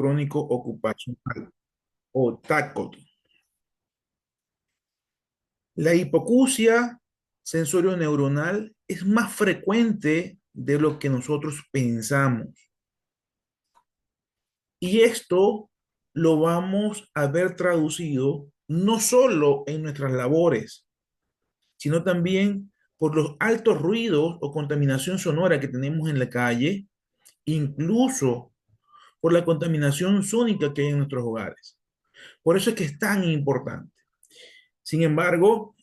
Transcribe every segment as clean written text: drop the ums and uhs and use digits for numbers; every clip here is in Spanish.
crónico ocupacional o TACOT. La hipoacusia sensorio-neuronal es más frecuente de lo que nosotros pensamos. Y esto lo vamos a ver traducido no solo en nuestras labores, sino también por los altos ruidos o contaminación sonora que tenemos en la calle, incluso por la contaminación sónica que hay en nuestros hogares. Por eso es que es tan importante. Sin embargo,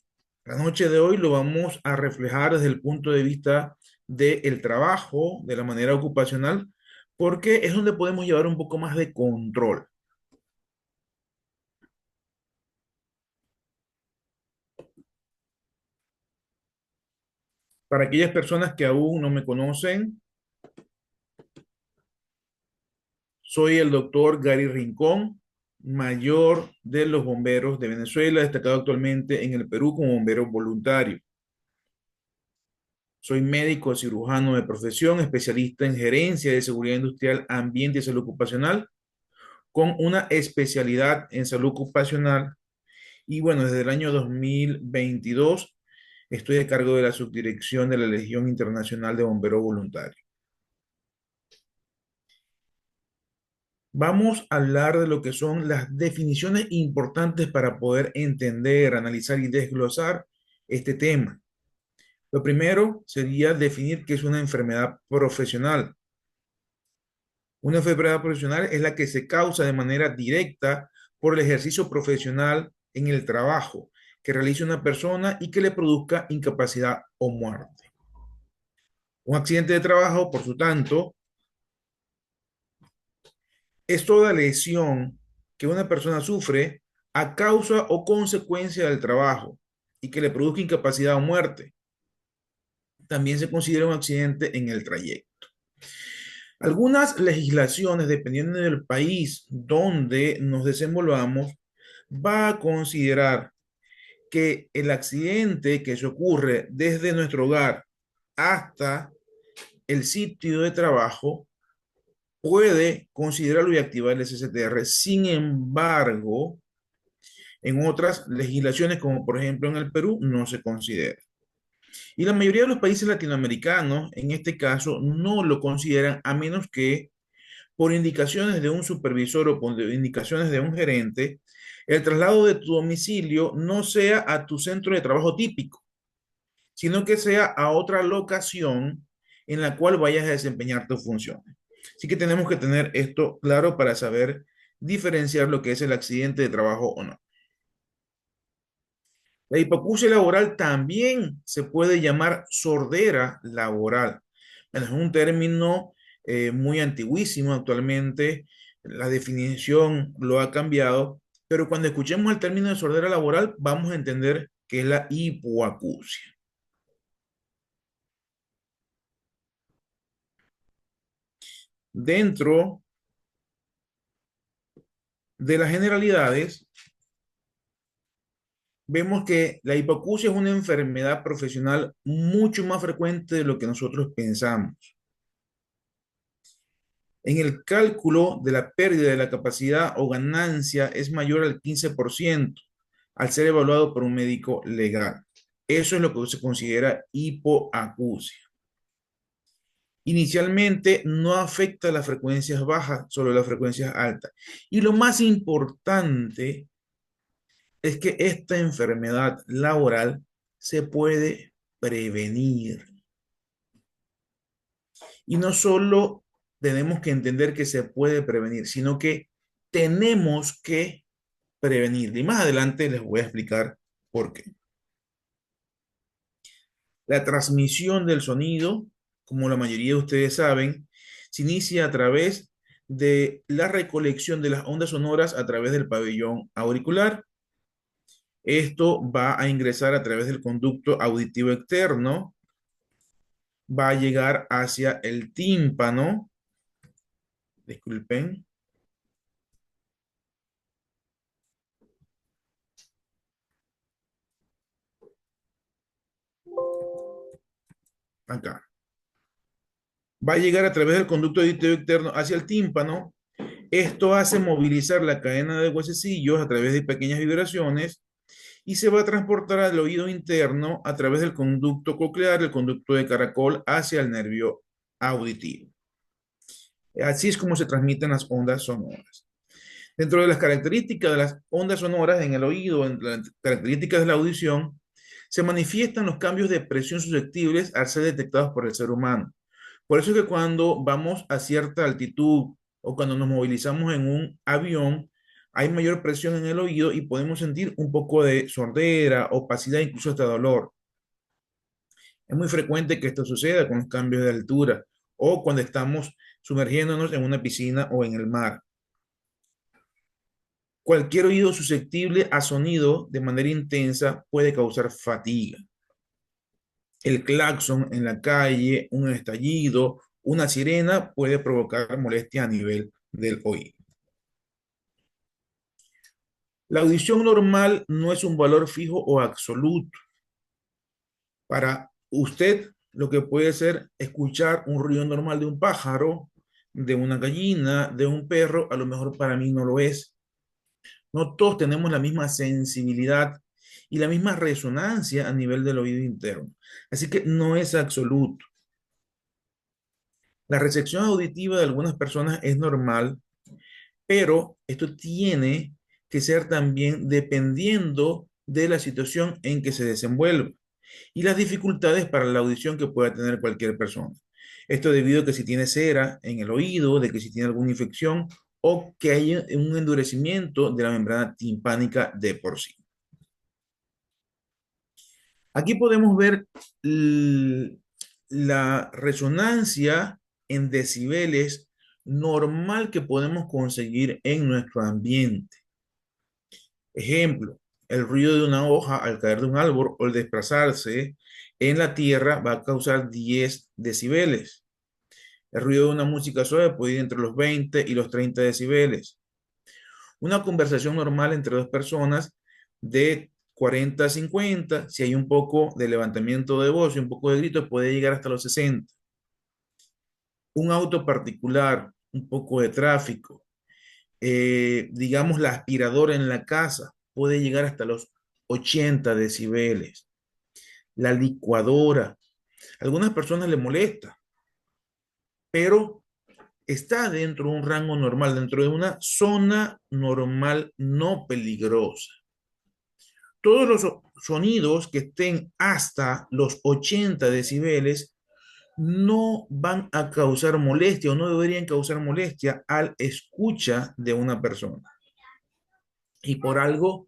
la noche de hoy lo vamos a reflejar desde el punto de vista del trabajo, de la manera ocupacional, porque es donde podemos llevar un poco más de control. Para aquellas personas que aún no me conocen, soy el doctor Gary Rincón, mayor de los bomberos de Venezuela, destacado actualmente en el Perú como bombero voluntario. Soy médico cirujano de profesión, especialista en gerencia de seguridad industrial, ambiente y salud ocupacional, con una especialidad en salud ocupacional. Y bueno, desde el año 2022 estoy a cargo de la subdirección de la Legión Internacional de Bomberos Voluntarios. Vamos a hablar de lo que son las definiciones importantes para poder entender, analizar y desglosar este tema. Lo primero sería definir qué es una enfermedad profesional. Una enfermedad profesional es la que se causa de manera directa por el ejercicio profesional en el trabajo que realice una persona y que le produzca incapacidad o muerte. Un accidente de trabajo, por su tanto, es toda lesión que una persona sufre a causa o consecuencia del trabajo y que le produzca incapacidad o muerte. También se considera un accidente en el trayecto. Algunas legislaciones, dependiendo del país donde nos desenvolvamos, va a considerar que el accidente que se ocurre desde nuestro hogar hasta el sitio de trabajo puede considerarlo y activar el SSTR. Sin embargo, en otras legislaciones, como por ejemplo en el Perú, no se considera. Y la mayoría de los países latinoamericanos, en este caso, no lo consideran a menos que por indicaciones de un supervisor o por indicaciones de un gerente, el traslado de tu domicilio no sea a tu centro de trabajo típico, sino que sea a otra locación en la cual vayas a desempeñar tus funciones. Así que tenemos que tener esto claro para saber diferenciar lo que es el accidente de trabajo o no. La hipoacusia laboral también se puede llamar sordera laboral. Bueno, es un término muy antiguísimo actualmente. La definición lo ha cambiado, pero cuando escuchemos el término de sordera laboral, vamos a entender qué es la hipoacusia. Dentro de las generalidades, vemos que la hipoacusia es una enfermedad profesional mucho más frecuente de lo que nosotros pensamos. En el cálculo de la pérdida de la capacidad o ganancia es mayor al 15% al ser evaluado por un médico legal. Eso es lo que se considera hipoacusia. Inicialmente no afecta las frecuencias bajas, solo las frecuencias altas. Y lo más importante es que esta enfermedad laboral se puede prevenir. Y no solo tenemos que entender que se puede prevenir, sino que tenemos que prevenir. Y más adelante les voy a explicar por qué. La transmisión del sonido, como la mayoría de ustedes saben, se inicia a través de la recolección de las ondas sonoras a través del pabellón auricular. Esto va a ingresar a través del conducto auditivo externo, va a llegar hacia el tímpano, disculpen, acá. Va a llegar a través del conducto auditivo externo hacia el tímpano Esto hace movilizar la cadena de huesecillos a través de pequeñas vibraciones y se va a transportar al oído interno a través del conducto coclear, el conducto de caracol, hacia el nervio auditivo. Así es como se transmiten las ondas sonoras. Dentro de las características de las ondas sonoras en el oído, en las características de la audición, se manifiestan los cambios de presión susceptibles al ser detectados por el ser humano. Por eso es que cuando vamos a cierta altitud o cuando nos movilizamos en un avión, hay mayor presión en el oído y podemos sentir un poco de sordera, opacidad, incluso hasta dolor. Es muy frecuente que esto suceda con los cambios de altura o cuando estamos sumergiéndonos en una piscina o en el mar. Cualquier oído susceptible a sonido de manera intensa puede causar fatiga. El claxon en la calle, un estallido, una sirena puede provocar molestia a nivel del oído. La audición normal no es un valor fijo o absoluto. Para usted, lo que puede ser escuchar un ruido normal de un pájaro, de una gallina, de un perro, a lo mejor para mí no lo es. No todos tenemos la misma sensibilidad y la misma resonancia a nivel del oído interno. Así que no es absoluto. La recepción auditiva de algunas personas es normal, pero esto tiene que ser también dependiendo de la situación en que se desenvuelve y las dificultades para la audición que pueda tener cualquier persona. Esto debido a que si tiene cera en el oído, de que si tiene alguna infección o que hay un endurecimiento de la membrana timpánica de por sí. Aquí podemos ver la resonancia en decibeles normal que podemos conseguir en nuestro ambiente. Ejemplo, el ruido de una hoja al caer de un árbol o el desplazarse en la tierra va a causar 10 decibeles. El ruido de una música suave puede ir entre los 20 y los 30 decibeles. Una conversación normal entre dos personas de 40 a 50, si hay un poco de levantamiento de voz y un poco de grito, puede llegar hasta los 60. Un auto particular, un poco de tráfico, digamos la aspiradora en la casa, puede llegar hasta los 80 decibeles. La licuadora, a algunas personas les molesta, pero está dentro de un rango normal, dentro de una zona normal no peligrosa. Todos los sonidos que estén hasta los 80 decibeles no van a causar molestia o no deberían causar molestia al escucha de una persona. Y por algo,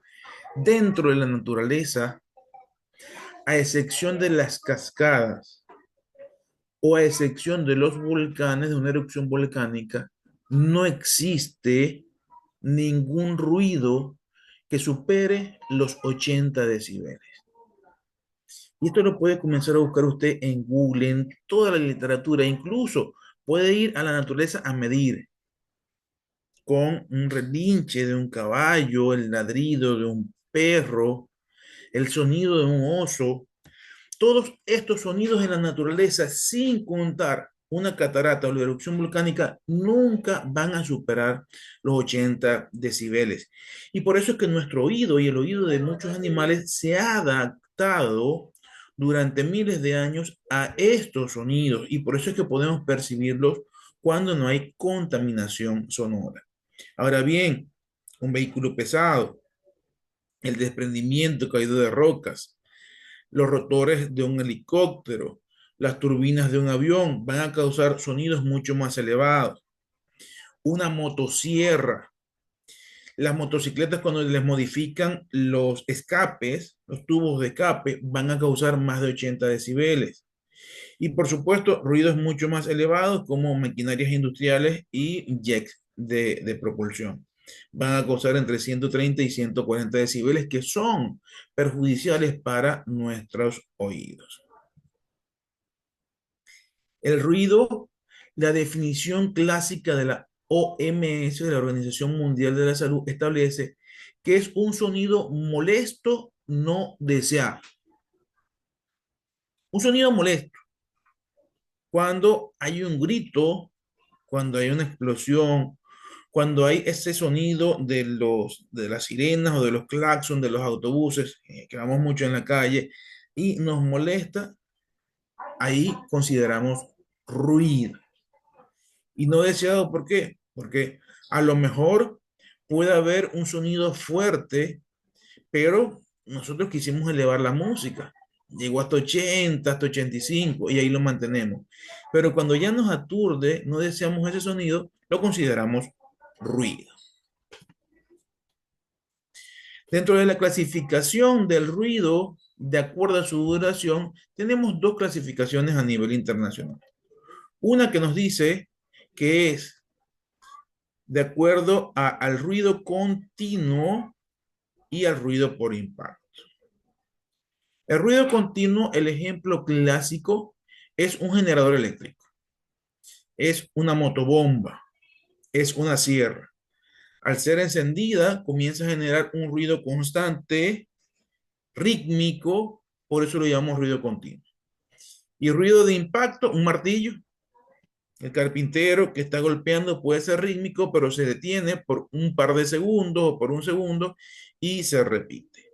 dentro de la naturaleza, a excepción de las cascadas o a excepción de los volcanes, de una erupción volcánica, no existe ningún ruido que supere los 80 decibeles. Y esto lo puede comenzar a buscar usted en Google, en toda la literatura, incluso puede ir a la naturaleza a medir con un relinche de un caballo, el ladrido de un perro, el sonido de un oso. Todos estos sonidos en la naturaleza, sin contar una catarata o la erupción volcánica, nunca van a superar los 80 decibeles. Y por eso es que nuestro oído y el oído de muchos animales se ha adaptado durante miles de años a estos sonidos y por eso es que podemos percibirlos cuando no hay contaminación sonora. Ahora bien, un vehículo pesado, el desprendimiento caído de rocas, los rotores de un helicóptero, las turbinas de un avión van a causar sonidos mucho más elevados. Una motosierra, las motocicletas cuando les modifican los escapes, los tubos de escape, van a causar más de 80 decibeles. Y por supuesto, ruidos mucho más elevados como maquinarias industriales y jets de propulsión. Van a causar entre 130 y 140 decibeles que son perjudiciales para nuestros oídos. El ruido, la definición clásica de la OMS, de la Organización Mundial de la Salud, establece que es un sonido molesto no deseado. Un sonido molesto. Cuando hay un grito, cuando hay una explosión, Cuando hay ese sonido de las sirenas o de los claxons de los autobuses, que vamos mucho en la calle, y nos molesta, ahí consideramos ruido. Y no deseado, ¿por qué? Porque a lo mejor puede haber un sonido fuerte, pero nosotros quisimos elevar la música. Llegó hasta 80, hasta 85 y ahí lo mantenemos. Pero cuando ya nos aturde, no deseamos ese sonido, lo consideramos ruido. Dentro de la clasificación del ruido, de acuerdo a su duración, tenemos dos clasificaciones a nivel internacional. Una que nos dice que es de acuerdo al ruido continuo y al ruido por impacto. El ruido continuo, el ejemplo clásico, es un generador eléctrico, es una motobomba, es una sierra. Al ser encendida, comienza a generar un ruido constante, rítmico, por eso lo llamamos ruido continuo. Y ruido de impacto, un martillo. El carpintero que está golpeando puede ser rítmico, pero se detiene por un par de segundos o por un segundo y se repite.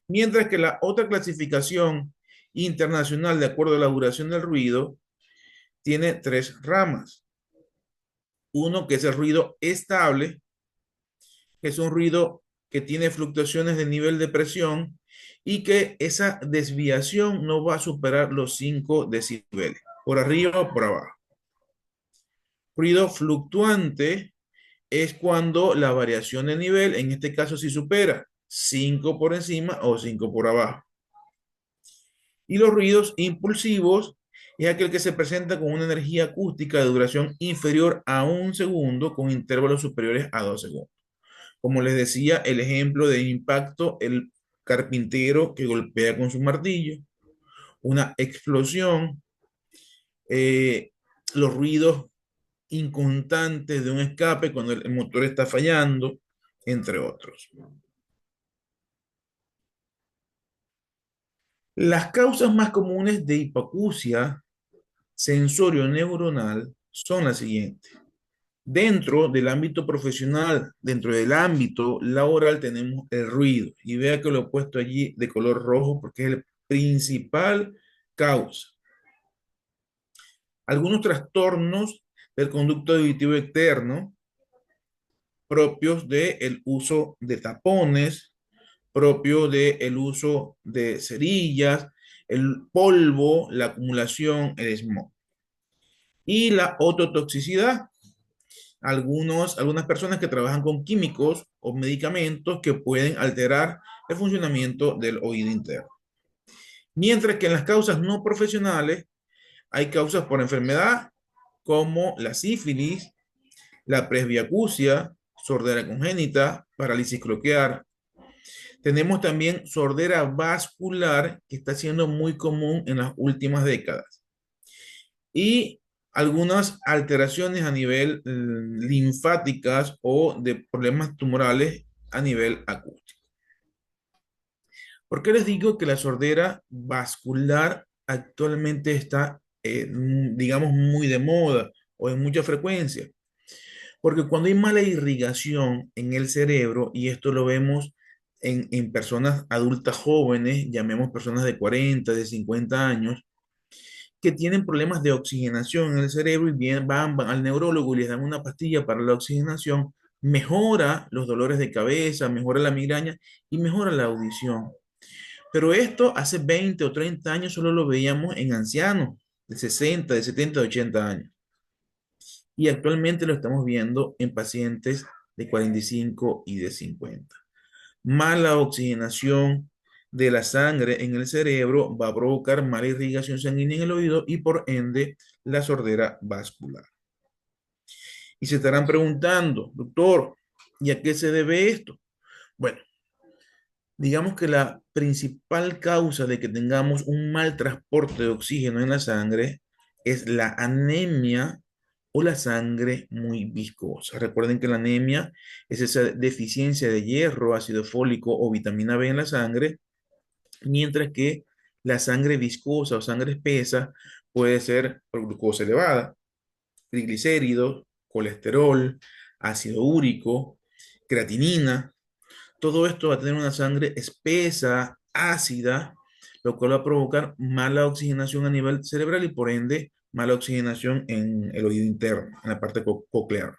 Mientras que la otra clasificación internacional, de acuerdo a la duración del ruido, tiene tres ramas. Uno que es el ruido estable, que es un ruido que tiene fluctuaciones de nivel de presión y que esa desviación no va a superar los 5 decibeles, por arriba o por abajo. Ruido fluctuante es cuando la variación de nivel, en este caso, si supera 5 por encima o 5 por abajo. Y los ruidos impulsivos es aquel que se presenta con una energía acústica de duración inferior a un segundo con intervalos superiores a 2 segundos. Como les decía, el ejemplo de impacto, el carpintero que golpea con su martillo, una explosión, eh, los ruidos inconstantes de un escape cuando el motor está fallando, entre otros. Las causas más comunes de hipoacusia sensorio neuronal son las siguientes. Dentro del ámbito profesional, dentro del ámbito laboral, tenemos el ruido. Y vea que lo he puesto allí de color rojo porque es el principal causa. Algunos trastornos del conducto auditivo externo propios del uso de tapones, propio del uso de cerillas, el polvo, la acumulación, el smog. Y la ototoxicidad. Algunas personas que trabajan con químicos o medicamentos que pueden alterar el funcionamiento del oído interno. Mientras que en las causas no profesionales hay causas por enfermedad como la sífilis, la presbiacusia, sordera congénita, parálisis cloquear. Tenemos también sordera vascular que está siendo muy común en las últimas décadas. Y algunas alteraciones a nivel linfáticas o de problemas tumorales a nivel acústico. ¿Por qué les digo que la sordera vascular actualmente está, digamos, muy de moda o en mucha frecuencia? Porque cuando hay mala irrigación en el cerebro, y esto lo vemos en personas adultas jóvenes, llamemos personas de 40, de 50 años, que tienen problemas de oxigenación en el cerebro y bien, van al neurólogo y les dan una pastilla para la oxigenación, mejora los dolores de cabeza, mejora la migraña y mejora la audición. Pero esto hace 20 o 30 años solo lo veíamos en ancianos de 60, de 70, de 80 años. Y actualmente lo estamos viendo en pacientes de 45 y de 50. Mala oxigenación de la sangre en el cerebro va a provocar mala irrigación sanguínea en el oído y por ende la sordera vascular. Y se estarán preguntando, doctor, ¿y a qué se debe esto? Bueno, digamos que la principal causa de que tengamos un mal transporte de oxígeno en la sangre es la anemia o la sangre muy viscosa. Recuerden que la anemia es esa deficiencia de hierro, ácido fólico o vitamina B en la sangre, mientras que la sangre viscosa o sangre espesa puede ser por glucosa elevada, triglicéridos, colesterol, ácido úrico, creatinina. Todo esto va a tener una sangre espesa, ácida, lo cual va a provocar mala oxigenación a nivel cerebral y por ende mala oxigenación en el oído interno, en la parte coclear.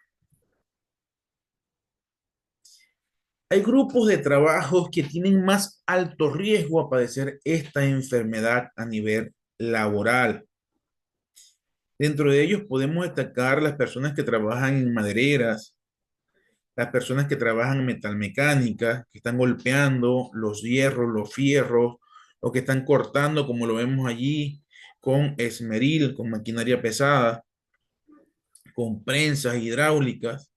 Hay grupos de trabajos que tienen más alto riesgo a padecer esta enfermedad a nivel laboral. Dentro de ellos podemos destacar las personas que trabajan en madereras, las personas que trabajan en metalmecánica, que están golpeando los hierros, los fierros, o que están cortando, como lo vemos allí, con esmeril, con maquinaria pesada, con prensas hidráulicas.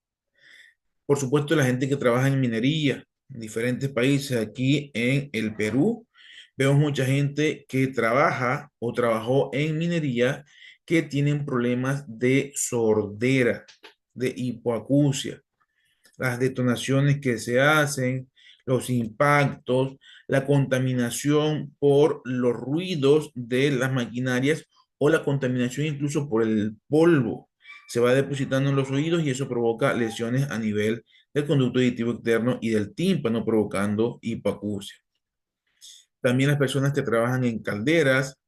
Por supuesto, la gente que trabaja en minería en diferentes países. Aquí en el Perú vemos mucha gente que trabaja o trabajó en minería que tienen problemas de sordera, de hipoacusia, las detonaciones que se hacen, los impactos, la contaminación por los ruidos de las maquinarias o la contaminación incluso por el polvo. Se va depositando en los oídos y eso provoca lesiones a nivel del conducto auditivo externo y del tímpano, provocando hipoacusia. También las personas que trabajan en calderas,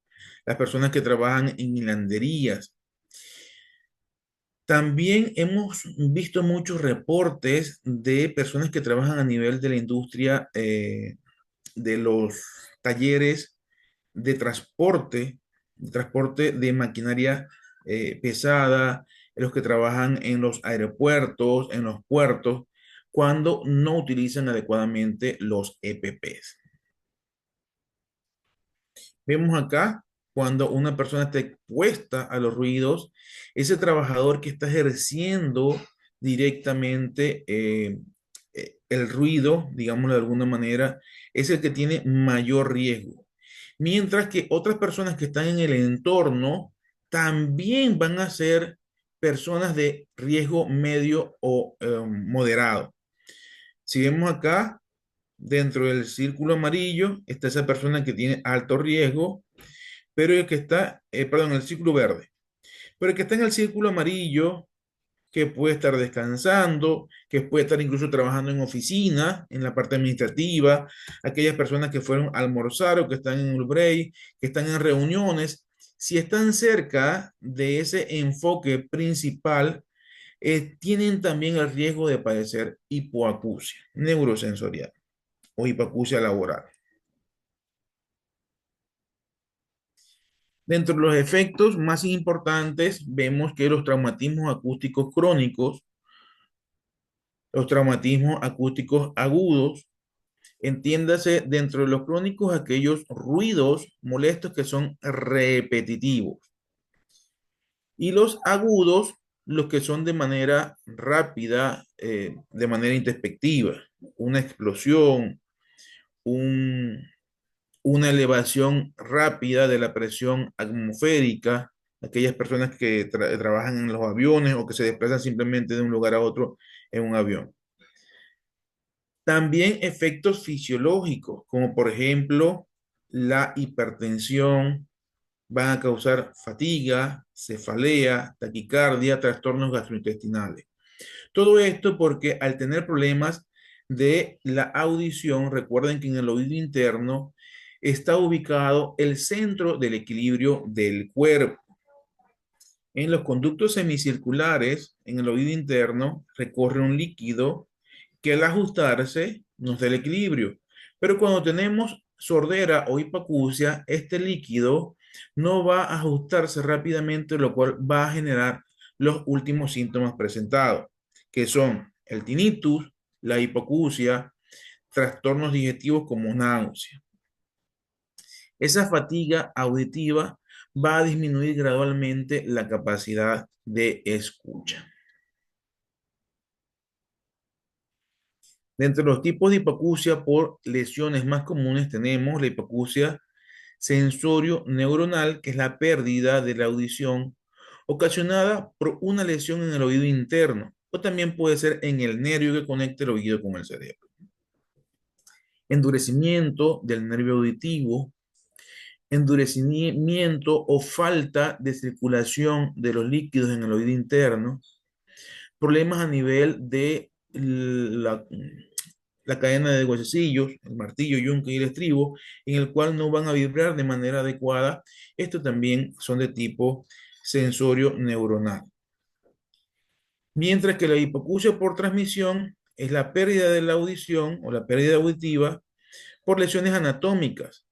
las personas que trabajan en hilanderías. También hemos visto muchos reportes de personas que trabajan a nivel de la industria de los talleres de transporte de maquinaria pesada, los que trabajan en los aeropuertos, en los puertos, cuando no utilizan adecuadamente los EPPs. Vemos acá cuando una persona está expuesta a los ruidos, ese trabajador que está ejerciendo directamente el ruido, digámoslo de alguna manera, es el que tiene mayor riesgo. Mientras que otras personas que están en el entorno también van a ser personas de riesgo medio o moderado. Si vemos acá, dentro del círculo amarillo, está esa persona que tiene alto riesgo, pero el que está, perdón, el círculo verde, pero el que está en el círculo amarillo, que puede estar descansando, que puede estar incluso trabajando en oficina, en la parte administrativa, aquellas personas que fueron a almorzar o que están en un break, que están en reuniones, si están cerca de ese enfoque principal, tienen también el riesgo de padecer hipoacusia neurosensorial o hipoacusia laboral. Dentro de los efectos más importantes, vemos que los traumatismos acústicos crónicos, los traumatismos acústicos agudos, entiéndase dentro de los crónicos aquellos ruidos molestos que son repetitivos. Y los agudos, los que son de manera rápida, de manera introspectiva. Una explosión, un, una elevación rápida de la presión atmosférica, aquellas personas que trabajan en los aviones o que se desplazan simplemente de un lugar a otro en un avión. También efectos fisiológicos, como por ejemplo la hipertensión, van a causar fatiga, cefalea, taquicardia, trastornos gastrointestinales. Todo esto porque al tener problemas de la audición, recuerden que en el oído interno está ubicado el centro del equilibrio del cuerpo. En los conductos semicirculares, en el oído interno, recorre un líquido que al ajustarse nos da el equilibrio. Pero cuando tenemos sordera o hipoacusia, este líquido no va a ajustarse rápidamente, lo cual va a generar los últimos síntomas presentados, que son el tinnitus, la hipoacusia, trastornos digestivos como náusea. Esa fatiga auditiva va a disminuir gradualmente la capacidad de escucha. Dentro de los tipos de hipoacusia por lesiones más comunes tenemos la hipoacusia sensorio neuronal, que es la pérdida de la audición ocasionada por una lesión en el oído interno, o también puede ser en el nervio que conecta el oído con el cerebro. Endurecimiento del nervio auditivo, endurecimiento o falta de circulación de los líquidos en el oído interno, problemas a nivel de la cadena de huesecillos, el martillo, yunque y el estribo, en el cual no van a vibrar de manera adecuada. Estos también son de tipo sensorio neuronal. Mientras que la hipoacusia por transmisión es la pérdida de la audición o la pérdida auditiva por lesiones anatómicas,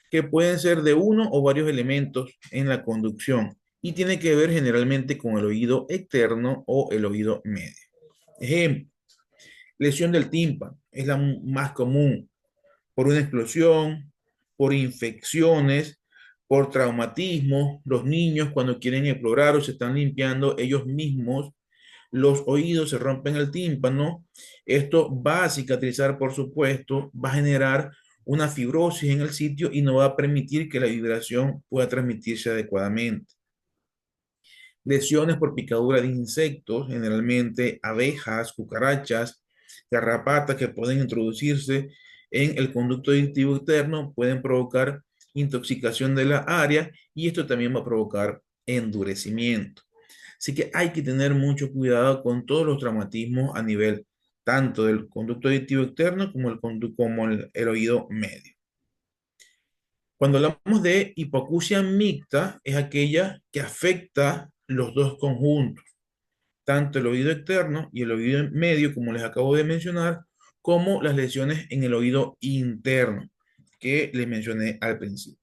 que pueden ser de uno o varios elementos en la conducción y tiene que ver generalmente con el oído externo o el oído medio. Ejemplo, lesión del tímpano es la más común por una explosión, por infecciones, por traumatismo. Los niños cuando quieren explorar o se están limpiando ellos mismos los oídos, se rompen el tímpano. Esto va a cicatrizar, por supuesto, va a generar una fibrosis en el sitio y no va a permitir que la vibración pueda transmitirse adecuadamente. Lesiones por picadura de insectos, generalmente abejas, cucarachas, garrapatas que pueden introducirse en el conducto auditivo interno, pueden provocar intoxicación de la área y esto también va a provocar endurecimiento. Así que hay que tener mucho cuidado con todos los traumatismos a nivel tanto del conducto auditivo externo como el oído medio. Cuando hablamos de hipoacusia mixta, es aquella que afecta los dos conjuntos, tanto el oído externo y el oído medio, como les acabo de mencionar, como las lesiones en el oído interno, que les mencioné al principio.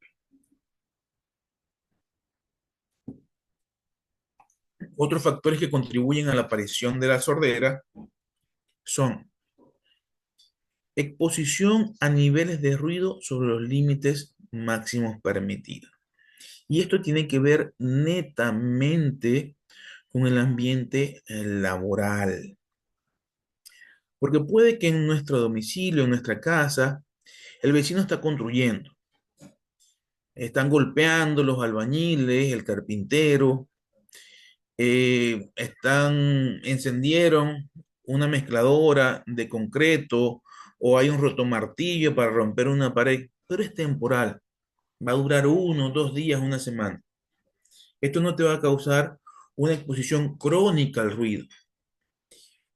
Otros factores que contribuyen a la aparición de la sordera son exposición a niveles de ruido sobre los límites máximos permitidos. Y esto tiene que ver netamente con el ambiente laboral. Porque puede que en nuestro domicilio, en nuestra casa, el vecino está construyendo. Están golpeando los albañiles, el carpintero, encendieron una mezcladora de concreto o hay un rotomartillo para romper una pared, pero es temporal, va a durar 1 o 2 días, una semana. Esto no te va a causar una exposición crónica al ruido,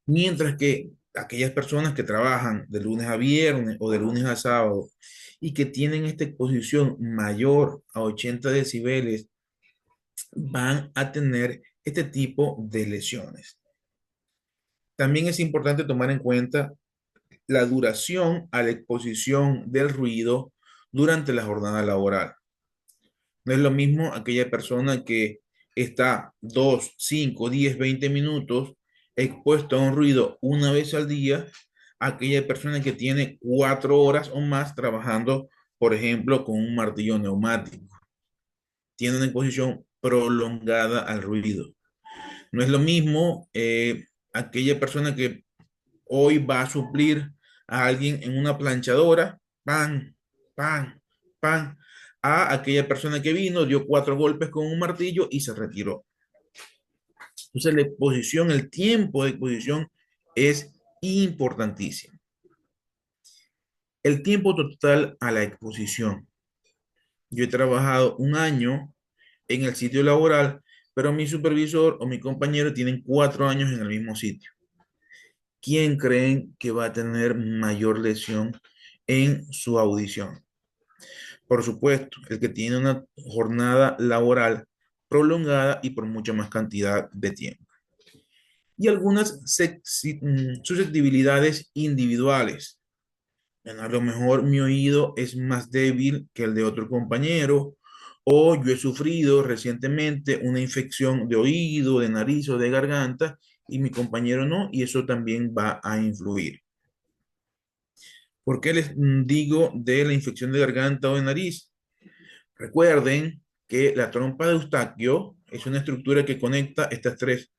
mientras que aquellas personas que trabajan de lunes a viernes o de lunes a sábado y que tienen esta exposición mayor a 80 decibeles van a tener este tipo de lesiones. También es importante tomar en cuenta la duración a la exposición del ruido durante la jornada laboral. No es lo mismo aquella persona que está 2, 5, 10, 20 minutos expuesto a un ruido una vez al día, aquella persona que tiene 4 horas o más trabajando, por ejemplo, con un martillo neumático. Tiene una exposición prolongada al ruido. No es lo mismo aquella persona que hoy va a suplir a alguien en una planchadora, pan, pan, pan, a aquella persona que vino, dio 4 golpes con un martillo y se retiró. Entonces la exposición, el tiempo de exposición es importantísimo. El tiempo total a la exposición. Yo he trabajado 1 año en el sitio laboral, pero mi supervisor o mi compañero tienen 4 años en el mismo sitio. ¿Quién creen que va a tener mayor lesión en su audición? Por supuesto, el que tiene una jornada laboral prolongada y por mucha más cantidad de tiempo. Y algunas susceptibilidades individuales. A lo mejor mi oído es más débil que el de otro compañero, o yo he sufrido recientemente una infección de oído, de nariz o de garganta, y mi compañero no, y eso también va a influir. ¿Por qué les digo de la infección de garganta o de nariz? Recuerden que la trompa de Eustaquio es una estructura que conecta estas tres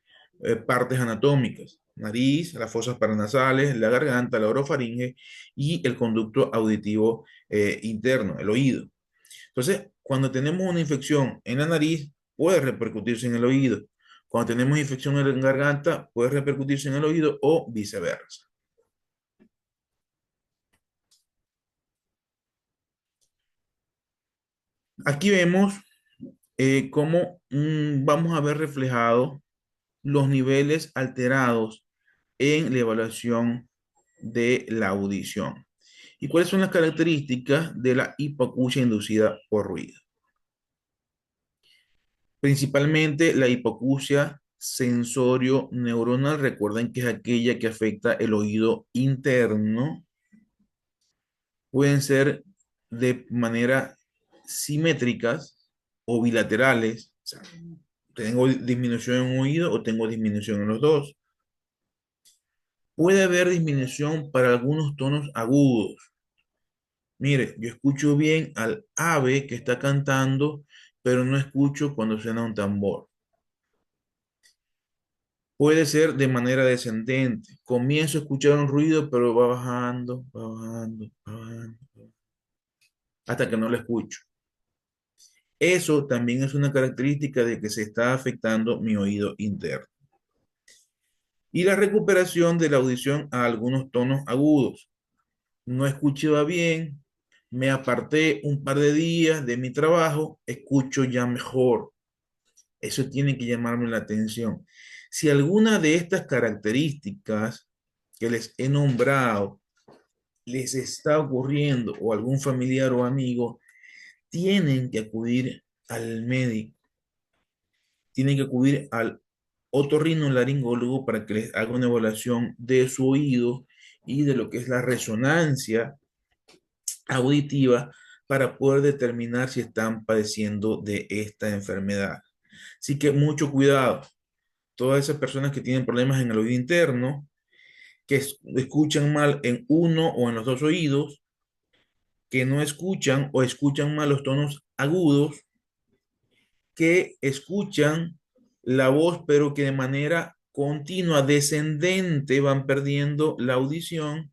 partes anatómicas: nariz, las fosas paranasales, la garganta, la orofaringe y el conducto auditivo interno, el oído. Entonces, cuando tenemos una infección en la nariz, puede repercutirse en el oído. Cuando tenemos infección en la garganta, puede repercutirse en el oído o viceversa. Aquí vemos cómo vamos a ver reflejado los niveles alterados en la evaluación de la audición. ¿Y cuáles son las características de la hipoacusia inducida por ruido? Principalmente la hipoacusia sensorio-neuronal. Recuerden que es aquella que afecta el oído interno. Pueden ser de manera simétricas o bilaterales. O sea, tengo disminución en un oído o tengo disminución en los dos. Puede haber disminución para algunos tonos agudos. Mire, yo escucho bien al ave que está cantando, pero no escucho cuando suena un tambor. Puede ser de manera descendente. Comienzo a escuchar un ruido, pero va bajando, va bajando, va bajando, hasta que no lo escucho. Eso también es una característica de que se está afectando mi oído interno. Y la recuperación de la audición a algunos tonos agudos. No escuchaba bien, me aparté un par de días de mi trabajo, escucho ya mejor. Eso tiene que llamarme la atención. Si alguna de estas características que les he nombrado les está ocurriendo o algún familiar o amigo, tienen que acudir al médico, tienen que acudir al otorrinolaringólogo para que les haga una evaluación de su oído y de lo que es la resonancia auditiva para poder determinar si están padeciendo de esta enfermedad. Así que mucho cuidado. Todas esas personas que tienen problemas en el oído interno, que escuchan mal en uno o en los dos oídos, que no escuchan o escuchan mal los tonos agudos, que escuchan la voz pero que de manera continua, descendente, van perdiendo la audición,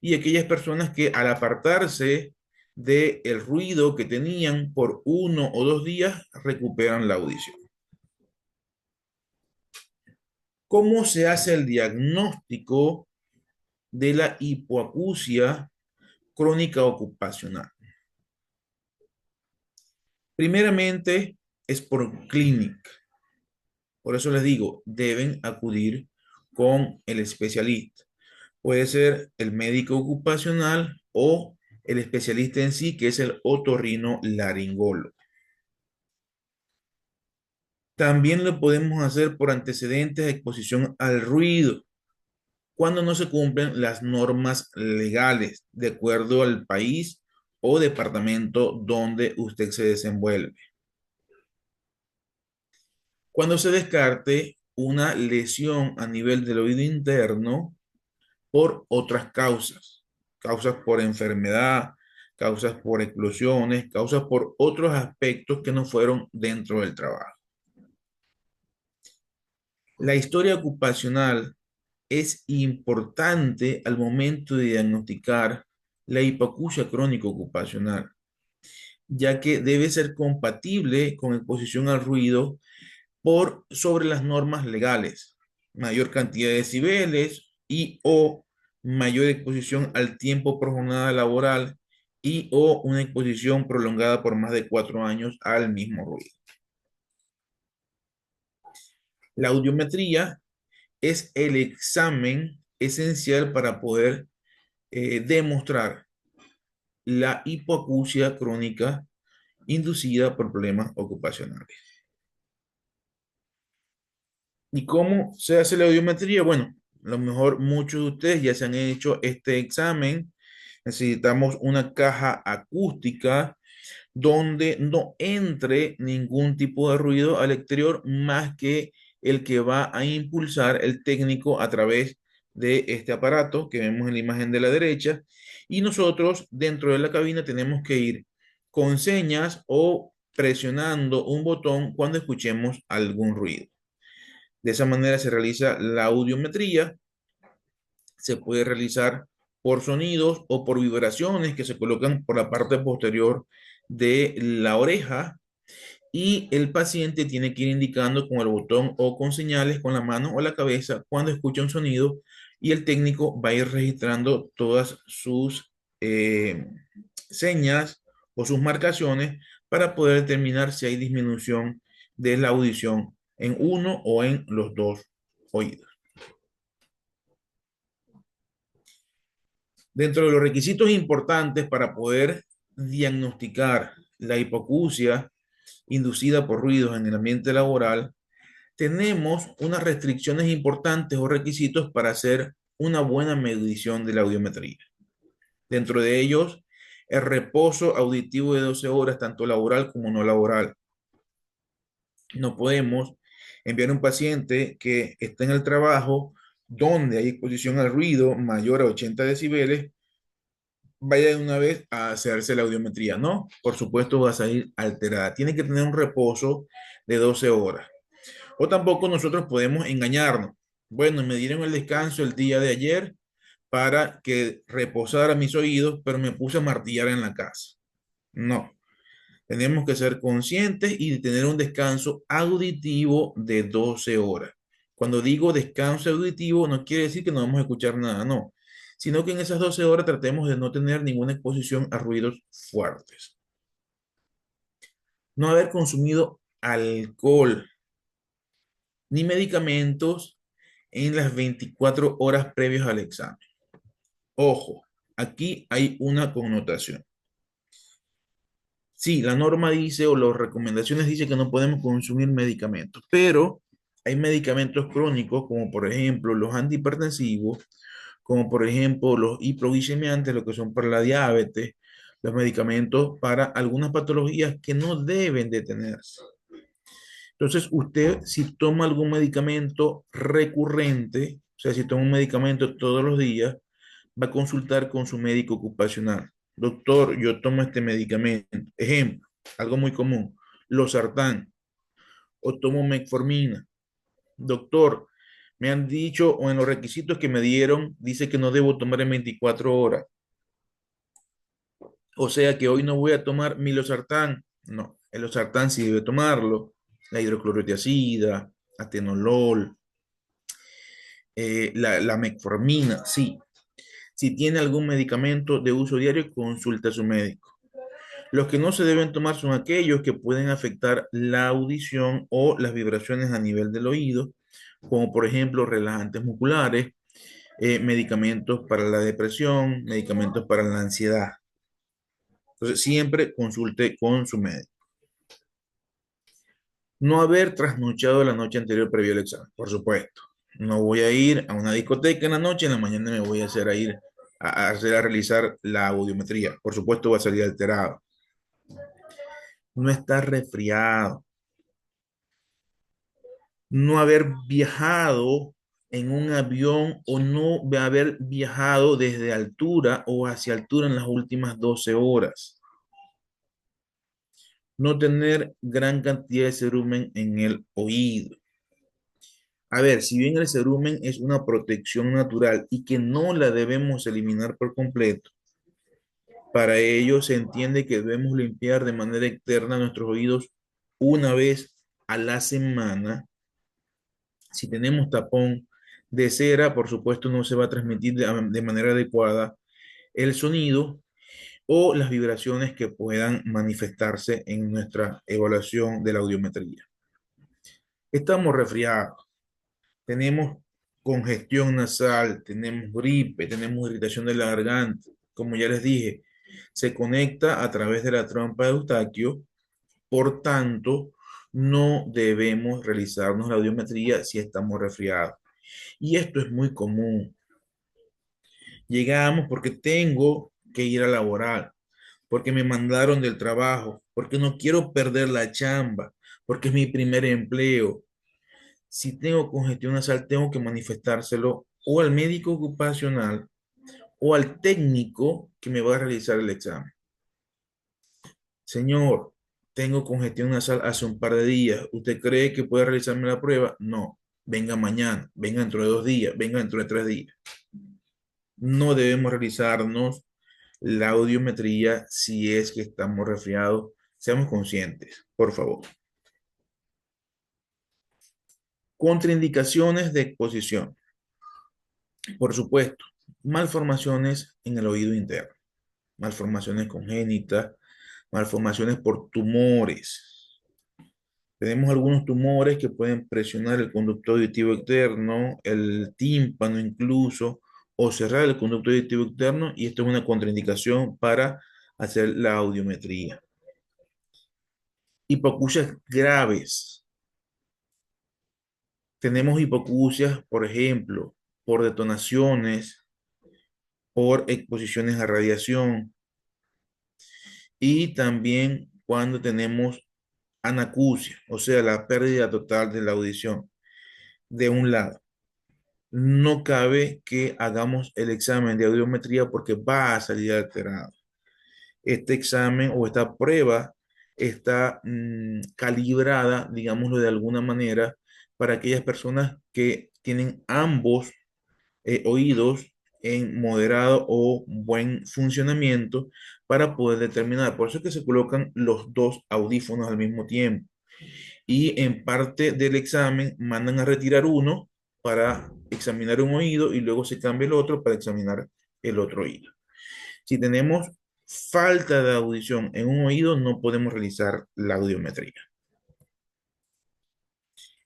y aquellas personas que al apartarse del ruido que tenían por 1 o 2 días recuperan la audición. ¿Cómo se hace el diagnóstico de la hipoacusia crónica ocupacional? Primeramente es por clínica. Por eso les digo, deben acudir con el especialista. Puede ser el médico ocupacional o el especialista en sí, que es el otorrinolaringólogo. También lo podemos hacer por antecedentes de exposición al ruido, cuando no se cumplen las normas legales de acuerdo al país o departamento donde usted se desenvuelve. Cuando se descarte una lesión a nivel del oído interno por otras causas, causas por enfermedad, causas por explosiones, causas por otros aspectos que no fueron dentro del trabajo. La historia ocupacional es importante al momento de diagnosticar la hipoacusia crónica ocupacional, ya que debe ser compatible con exposición al ruido por sobre las normas legales, mayor cantidad de decibeles y o mayor exposición al tiempo por jornada laboral y o una exposición prolongada por más de 4 años al mismo ruido. La audiometría es el examen esencial para poder demostrar la hipoacusia crónica inducida por problemas ocupacionales. ¿Y cómo se hace la audiometría? Bueno, a lo mejor muchos de ustedes ya se han hecho este examen. Necesitamos una caja acústica donde no entre ningún tipo de ruido al exterior más que el que va a impulsar el técnico a través de este aparato que vemos en la imagen de la derecha. Y nosotros dentro de la cabina tenemos que ir con señas o presionando un botón cuando escuchemos algún ruido. De esa manera se realiza la audiometría. Se puede realizar por sonidos o por vibraciones que se colocan por la parte posterior de la oreja, y el paciente tiene que ir indicando con el botón o con señales con la mano o la cabeza cuando escucha un sonido, y el técnico va a ir registrando todas sus señas o sus marcaciones para poder determinar si hay disminución de la audición en uno o en los dos oídos. Dentro de los requisitos importantes para poder diagnosticar la hipoacusia inducida por ruidos en el ambiente laboral, tenemos unas restricciones importantes o requisitos para hacer una buena medición de la audiometría. Dentro de ellos, el reposo auditivo de 12 horas, tanto laboral como no laboral. No podemos enviar a un paciente que está en el trabajo donde hay exposición al ruido mayor a 80 decibeles, vaya de una vez a hacerse la audiometría. No, por supuesto va a salir alterada. Tiene que tener un reposo de 12 horas. O tampoco nosotros podemos engañarnos. Bueno, me dieron el descanso el día de ayer para que reposara mis oídos, pero me puse a martillar en la casa. No, tenemos que ser conscientes y tener un descanso auditivo de 12 horas. Cuando digo descanso auditivo, no quiere decir que no vamos a escuchar nada, no, sino que en esas 12 horas tratemos de no tener ninguna exposición a ruidos fuertes. No haber consumido alcohol ni medicamentos en las 24 horas previas al examen. Ojo, aquí hay una connotación. Sí, la norma dice o las recomendaciones dice que no podemos consumir medicamentos, pero hay medicamentos crónicos como por ejemplo los antihipertensivos, como por ejemplo los hipoglicemiantes, lo que son para la diabetes, los medicamentos para algunas patologías que no deben detenerse. Entonces, usted si toma algún medicamento recurrente, o sea, si toma un medicamento todos los días, va a consultar con su médico ocupacional. Doctor, yo tomo este medicamento. Ejemplo, algo muy común, losartán, o tomo metformina. Doctor, me han dicho o en los requisitos que me dieron, dice que no debo tomar en 24 horas. O sea que hoy no voy a tomar mi losartán. No, el losartán sí debe tomarlo. La hidroclorotiazida, atenolol, la metformina, sí. Si tiene algún medicamento de uso diario, consulte a su médico. Los que no se deben tomar son aquellos que pueden afectar la audición o las vibraciones a nivel del oído, como por ejemplo relajantes musculares, medicamentos para la depresión, medicamentos para la ansiedad. Entonces, siempre consulte con su médico. No haber trasnochado la noche anterior previo al examen, por supuesto. No voy a ir a una discoteca en la noche, en la mañana me voy a hacer a ir a realizar la audiometría. Por supuesto, va a salir alterado. No estar resfriado. No haber viajado en un avión o no haber viajado desde altura o hacia altura en las últimas 12 horas. No tener gran cantidad de cerumen en el oído. A ver, si bien el cerumen es una protección natural y que no la debemos eliminar por completo, para ello se entiende que debemos limpiar de manera externa nuestros oídos una vez a la semana. Si tenemos tapón de cera, por supuesto no se va a transmitir de manera adecuada el sonido o las vibraciones que puedan manifestarse en nuestra evaluación de la audiometría. Estamos resfriados, tenemos congestión nasal, tenemos gripe, tenemos irritación de la garganta. Como ya les dije, se conecta a través de la trompa de Eustaquio, por tanto, no debemos realizarnos la audiometría si estamos resfriados. Y esto es muy común. Llegamos porque tengo que ir a laborar, porque me mandaron del trabajo, porque no quiero perder la chamba, porque es mi primer empleo. Si tengo congestión nasal, tengo que manifestárselo o al médico ocupacional o al técnico que me va a realizar el examen. Señor, tengo congestión nasal hace un par de días. ¿Usted cree que puede realizarme la prueba? No. Venga mañana, venga dentro de 2 días, venga dentro de 3 días. No debemos realizarnos la audiometría si es que estamos resfriados. Seamos conscientes, por favor. Contraindicaciones de exposición. Por supuesto, malformaciones en el oído interno, malformaciones congénitas, malformaciones por tumores. Tenemos algunos tumores que pueden presionar el conducto auditivo externo, el tímpano incluso, o cerrar el conducto auditivo externo, y esto es una contraindicación para hacer la audiometría. Hipoacusias graves. Tenemos hipoacusias, por ejemplo, por detonaciones, por exposiciones a radiación y también cuando tenemos anacusia, o sea, la pérdida total de la audición de un lado. No cabe que hagamos el examen de audiometría porque va a salir alterado. Este examen o esta prueba está calibrada, digámoslo de alguna manera, para aquellas personas que tienen ambos oídos en moderado o buen funcionamiento para poder determinar. Por eso es que se colocan los dos audífonos al mismo tiempo. Y en parte del examen mandan a retirar uno para examinar un oído y luego se cambia el otro para examinar el otro oído. Si tenemos falta de audición en un oído, no podemos realizar la audiometría.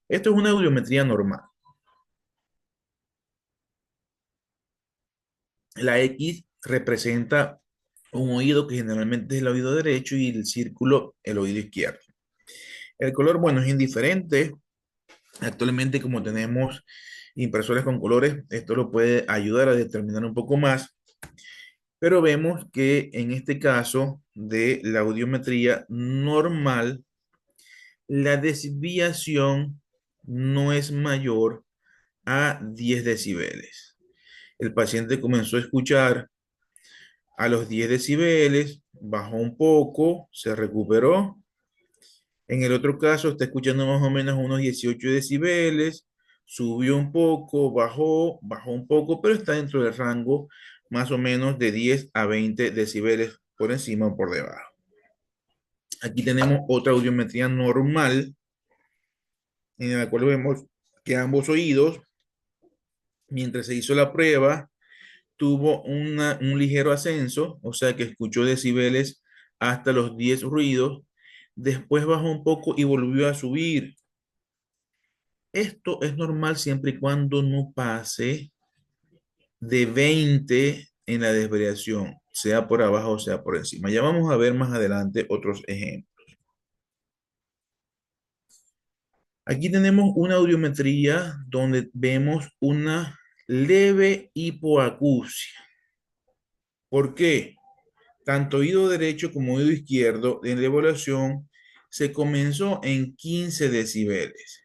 Esto es una audiometría normal. La X representa un oído que generalmente es el oído derecho y el círculo el oído izquierdo. El color, bueno, es indiferente. Actualmente, como tenemos impresores con colores, esto lo puede ayudar a determinar un poco más, pero vemos que en este caso de la audiometría normal, la desviación no es mayor a 10 decibeles. El paciente comenzó a escuchar a los 10 decibeles, bajó un poco, se recuperó. En el otro caso está escuchando más o menos unos 18 decibeles, subió un poco, bajó un poco, pero está dentro del rango más o menos de 10 a 20 decibeles por encima o por debajo. Aquí tenemos otra audiometría normal, en la cual vemos que ambos oídos, mientras se hizo la prueba, tuvo un ligero ascenso, o sea que escuchó decibeles hasta los 10 ruidos, después bajó un poco y volvió a subir. Esto es normal siempre y cuando no pase de 20 en la desvariación, sea por abajo o sea por encima. Ya vamos a ver más adelante otros ejemplos. Aquí tenemos una audiometría donde vemos una leve hipoacusia. ¿Por qué? Tanto oído derecho como oído izquierdo en la evaluación se comenzó en 15 decibeles.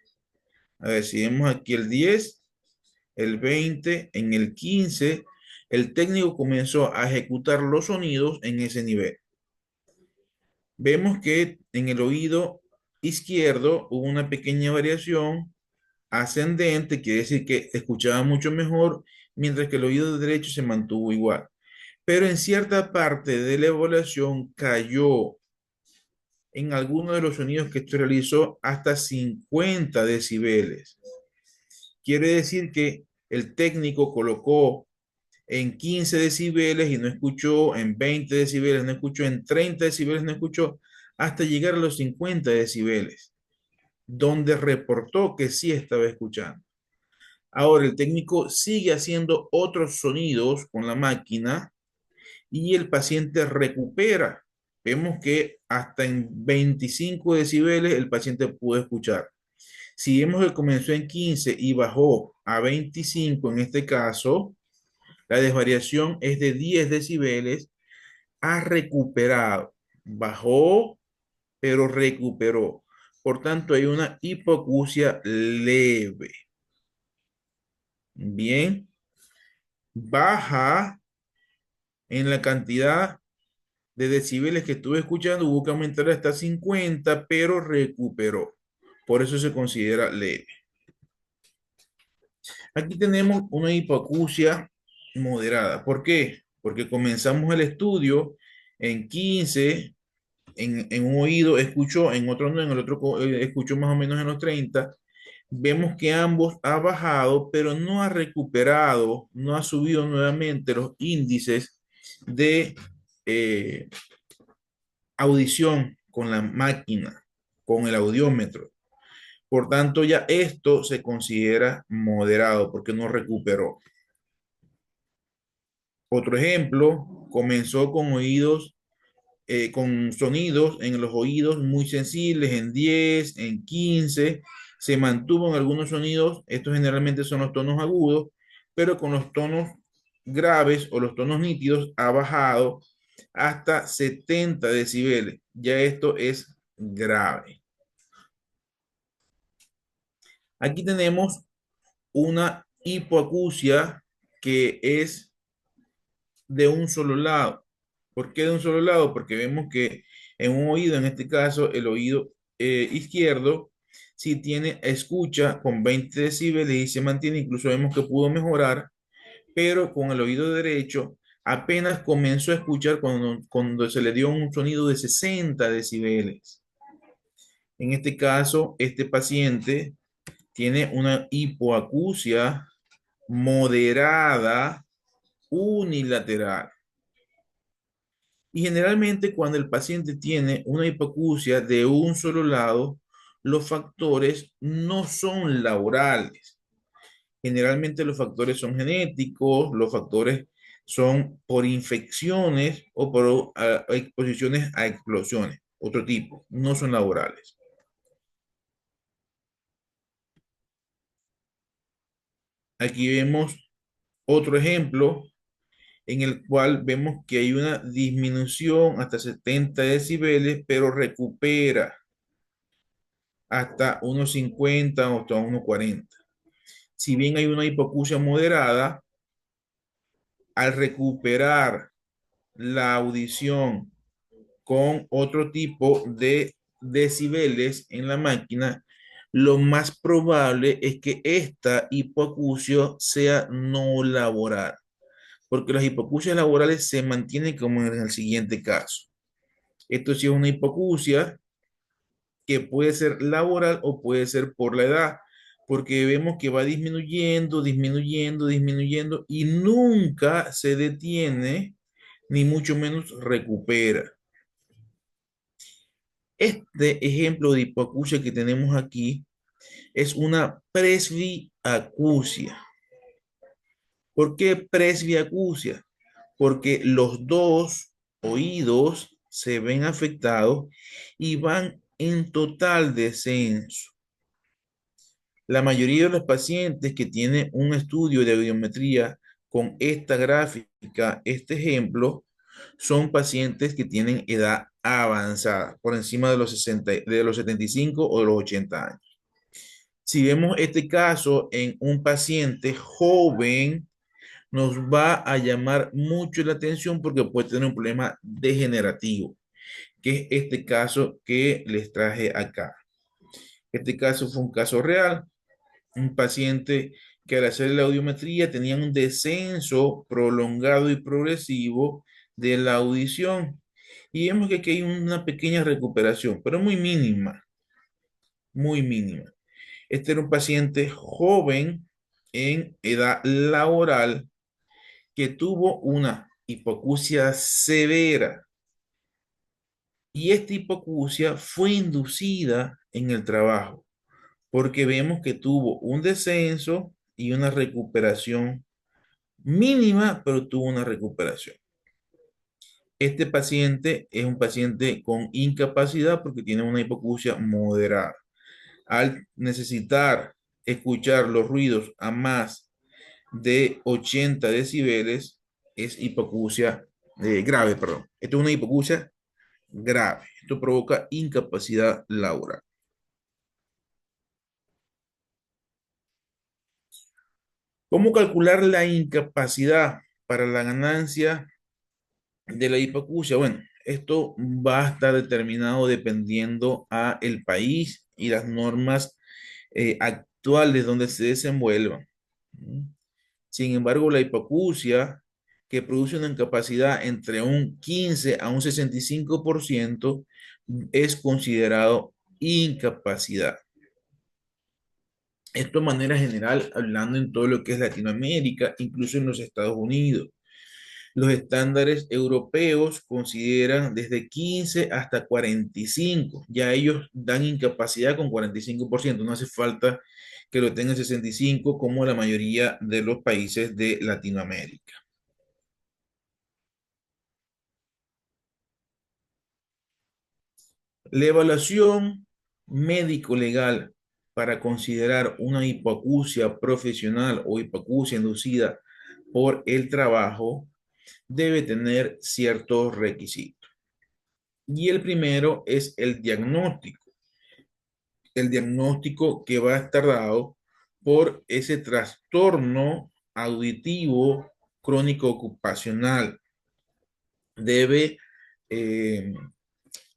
A ver, si vemos aquí el 10, el 20, en el 15, el técnico comenzó a ejecutar los sonidos en ese nivel. Vemos que en el oído izquierdo hubo una pequeña variación ascendente, quiere decir que escuchaba mucho mejor, mientras que el oído derecho se mantuvo igual. Pero en cierta parte de la evaluación cayó en alguno de los sonidos que esto realizó hasta 50 decibeles. Quiere decir que el técnico colocó en 15 decibeles y no escuchó, en 20 decibeles no escuchó, en 30 decibeles no escuchó, hasta llegar a los 50 decibeles, donde reportó que sí estaba escuchando. Ahora el técnico sigue haciendo otros sonidos con la máquina y el paciente recupera. Vemos que hasta en 25 decibeles el paciente pudo escuchar. Si vemos que comenzó en 15 y bajó a 25 en este caso, la desvariación es de 10 decibeles, ha recuperado. Bajó, pero recuperó. Por tanto, hay una hipoacusia leve. Bien, baja en la cantidad de decibeles que estuve escuchando, hubo que aumentar hasta 50, pero recuperó. Por eso se considera leve. Aquí tenemos una hipoacusia moderada. ¿Por qué? Porque comenzamos el estudio en 15, en un oído escuchó, en otro no, en el otro escuchó más o menos en los 30. Vemos que ambos ha bajado, pero no ha recuperado, no ha subido nuevamente los índices de audición con la máquina, con el audiómetro. Por tanto, ya esto se considera moderado porque no recuperó. Otro ejemplo, comenzó con sonidos en los oídos muy sensibles, en 10, en 15, se mantuvo en algunos sonidos, estos generalmente son los tonos agudos, pero con los tonos graves o los tonos nítidos ha bajado hasta 70 decibeles. Ya esto es grave. Aquí tenemos una hipoacusia que es de un solo lado. ¿Por qué de un solo lado? Porque vemos que en un oído, en este caso el oído izquierdo, si tiene escucha con 20 decibeles y se mantiene, incluso vemos que pudo mejorar, pero con el oído derecho apenas comenzó a escuchar cuando se le dio un sonido de 60 decibeles. En este caso, este paciente tiene una hipoacusia moderada unilateral. Y generalmente cuando el paciente tiene una hipoacusia de un solo lado, los factores no son laborales. Generalmente los factores son genéticos, los factores son por infecciones o por exposiciones a explosiones, otro tipo, no son laborales. Aquí vemos otro ejemplo en el cual vemos que hay una disminución hasta 70 decibeles, pero recupera hasta unos 50 o hasta unos 40. Si bien hay una hipoacusia moderada, al recuperar la audición con otro tipo de decibeles en la máquina, lo más probable es que esta hipoacusia sea no laboral, porque las hipoacusias laborales se mantienen como en el siguiente caso. Esto sí es una hipoacusia que puede ser laboral o puede ser por la edad, porque vemos que va disminuyendo, disminuyendo, disminuyendo y nunca se detiene, ni mucho menos recupera. Este ejemplo de hipoacusia que tenemos aquí es una presbiacusia. ¿Por qué presbiacusia? Porque los dos oídos se ven afectados y van en total descenso. La mayoría de los pacientes que tienen un estudio de audiometría con esta gráfica, este ejemplo, son pacientes que tienen edad avanzada, por encima de los 60, de los 75 o de los 80 años. Si vemos este caso en un paciente joven, nos va a llamar mucho la atención porque puede tener un problema degenerativo, que es este caso que les traje acá. Este caso fue un caso real, un paciente que al hacer la audiometría tenía un descenso prolongado y progresivo de la audición. Y vemos que aquí hay una pequeña recuperación, pero muy mínima, muy mínima. Este era un paciente joven en edad laboral que tuvo una hipoacusia severa y esta hipoacusia fue inducida en el trabajo porque vemos que tuvo un descenso y una recuperación mínima, pero tuvo una recuperación. Este paciente es un paciente con incapacidad porque tiene una hipoacusia moderada. Al necesitar escuchar los ruidos a más de 80 decibeles, es hipoacusia grave, perdón. Esto es una hipoacusia grave. Esto provoca incapacidad laboral. ¿Cómo calcular la incapacidad para la ganancia de la hipoacusia? Bueno, esto va a estar determinado dependiendo a el país y las normas actuales donde se desenvuelvan. Sin embargo, la hipoacusia, que produce una incapacidad entre un 15 a un 65%, es considerado incapacidad. Esto de manera general, hablando en todo lo que es Latinoamérica, incluso en los Estados Unidos. Los estándares europeos consideran desde 15 hasta 45. Ya ellos dan incapacidad con 45%. No hace falta que lo tengan 65 como la mayoría de los países de Latinoamérica. La evaluación médico-legal para considerar una hipoacusia profesional o hipoacusia inducida por el trabajo debe tener ciertos requisitos. Y el primero es el diagnóstico. El diagnóstico que va a estar dado por ese trastorno auditivo crónico ocupacional. Debe eh,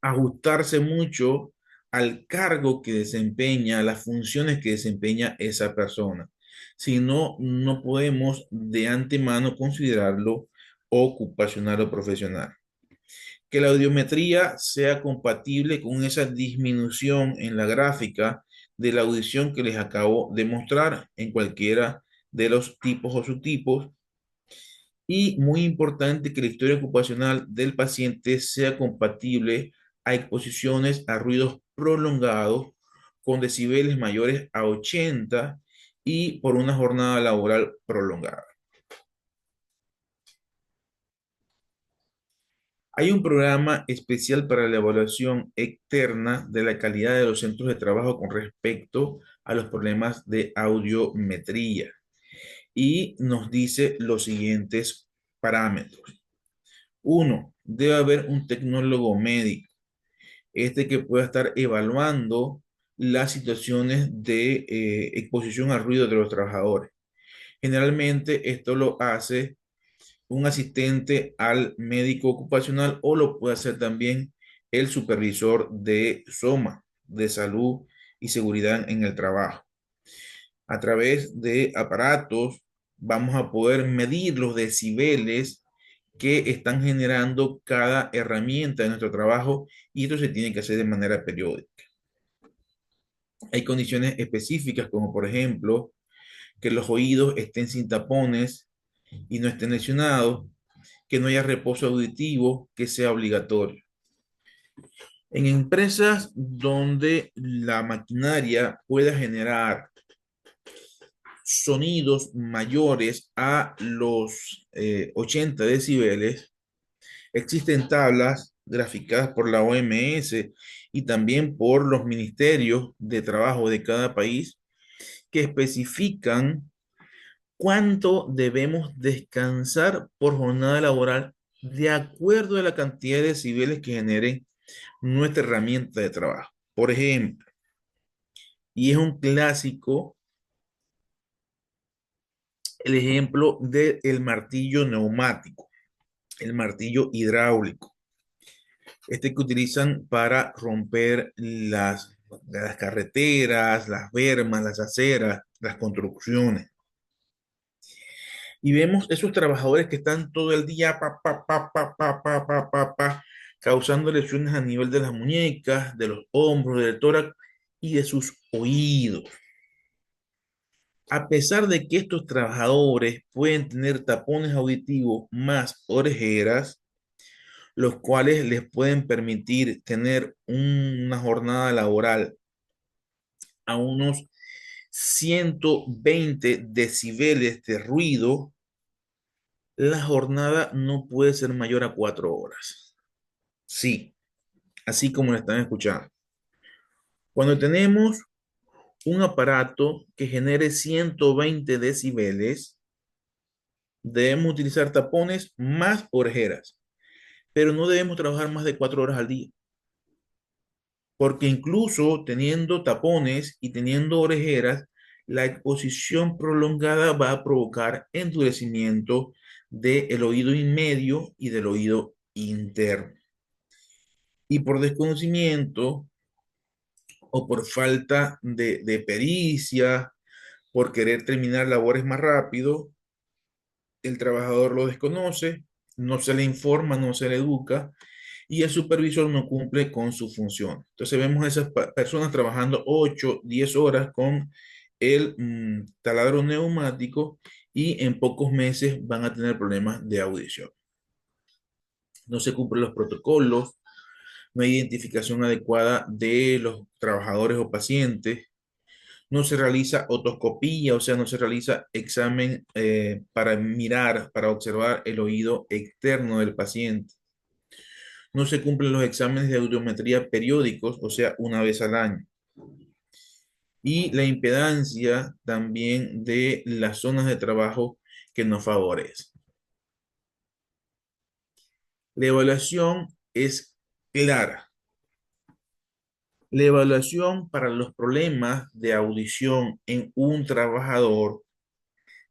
ajustarse mucho al cargo que desempeña, a las funciones que desempeña esa persona. Si no, no podemos de antemano considerarlo ocupacional o profesional. Que la audiometría sea compatible con esa disminución en la gráfica de la audición que les acabo de mostrar en cualquiera de los tipos o subtipos. Y muy importante que la historia ocupacional del paciente sea compatible a exposiciones a ruidos prolongados con decibeles mayores a 80 y por una jornada laboral prolongada. Hay un programa especial para la evaluación externa de la calidad de los centros de trabajo con respecto a los problemas de audiometría y nos dice los siguientes parámetros. Uno, debe haber un tecnólogo médico, este que pueda estar evaluando las situaciones de exposición al ruido de los trabajadores. Generalmente esto lo hace un asistente al médico ocupacional o lo puede hacer también el supervisor de SOMA, de salud y seguridad en el trabajo. A través de aparatos vamos a poder medir los decibeles que están generando cada herramienta de nuestro trabajo y esto se tiene que hacer de manera periódica. Hay condiciones específicas como por ejemplo que los oídos estén sin tapones y no estén lesionados, que no haya reposo auditivo que sea obligatorio. En empresas donde la maquinaria pueda generar sonidos mayores a los 80 decibeles, existen tablas graficadas por la OMS y también por los ministerios de trabajo de cada país que especifican cuánto debemos descansar por jornada laboral de acuerdo a la cantidad de decibeles que genere nuestra herramienta de trabajo. Por ejemplo, y es un clásico el ejemplo del martillo neumático, el martillo hidráulico, este que utilizan para romper las carreteras, las bermas, las aceras, las construcciones. Y vemos esos trabajadores que están todo el día causando lesiones a nivel de las muñecas, de los hombros, del tórax y de sus oídos. A pesar de que estos trabajadores pueden tener tapones auditivos más orejeras, los cuales les pueden permitir tener una jornada laboral a unos 120 decibeles de ruido, la jornada no puede ser mayor a 4 horas. Sí, así como lo están escuchando. Cuando tenemos un aparato que genere 120 decibeles, debemos utilizar tapones más orejeras, pero no debemos trabajar más de 4 horas al día, porque incluso teniendo tapones y teniendo orejeras, la exposición prolongada va a provocar endurecimiento del oído inmedio y del oído interno. Y por desconocimiento o por falta de pericia, por querer terminar labores más rápido, el trabajador lo desconoce, no se le informa, no se le educa y el supervisor no cumple con su función. Entonces vemos a esas personas trabajando 8, 10 horas con el taladro neumático y en pocos meses van a tener problemas de audición. no se cumplen los protocolos, no hay identificación adecuada de los trabajadores o pacientes, no se realiza otoscopía, o sea, no se realiza examen para mirar, para observar el oído externo del paciente. No se cumplen los exámenes de audiometría periódicos, o sea, una vez al año. Y la impedancia también de las zonas de trabajo que nos favorece. La evaluación es clara. La evaluación para los problemas de audición en un trabajador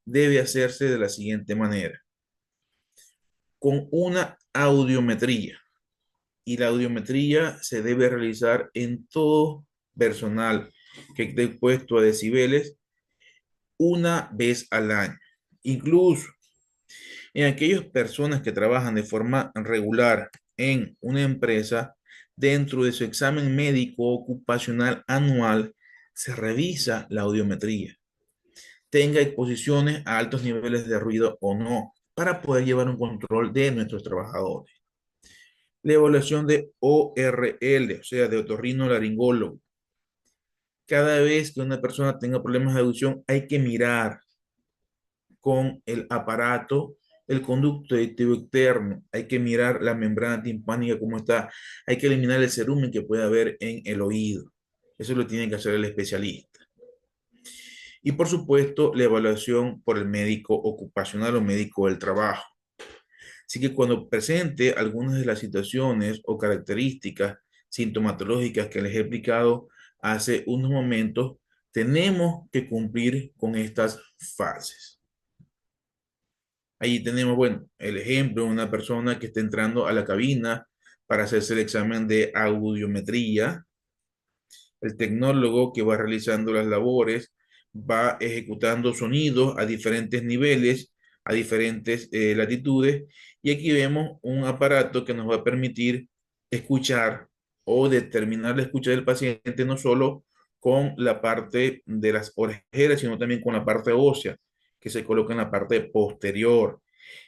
debe hacerse de la siguiente manera, con una audiometría. Y la audiometría se debe realizar en todo personal que esté expuesto a decibeles una vez al año. Incluso en aquellas personas que trabajan de forma regular en una empresa, dentro de su examen médico ocupacional anual, se revisa la audiometría, tenga exposiciones a altos niveles de ruido o no, para poder llevar un control de nuestros trabajadores. La evaluación de ORL, o sea, de otorrinolaringólogo. Cada vez que una persona tenga problemas de audición, hay que mirar con el aparato el conducto auditivo externo, hay que mirar la membrana timpánica cómo está, hay que eliminar el cerumen que puede haber en el oído. Eso lo tiene que hacer el especialista. Y por supuesto, la evaluación por el médico ocupacional o médico del trabajo. Así que cuando presente algunas de las situaciones o características sintomatológicas que les he explicado hace unos momentos, tenemos que cumplir con estas fases. Allí tenemos, bueno, el ejemplo de una persona que está entrando a la cabina para hacerse el examen de audiometría. El tecnólogo que va realizando las labores va ejecutando sonidos a diferentes niveles, a diferentes latitudes, y aquí vemos un aparato que nos va a permitir escuchar o determinar la escucha del paciente no solo con la parte de las orejeras, sino también con la parte ósea que se coloca en la parte posterior.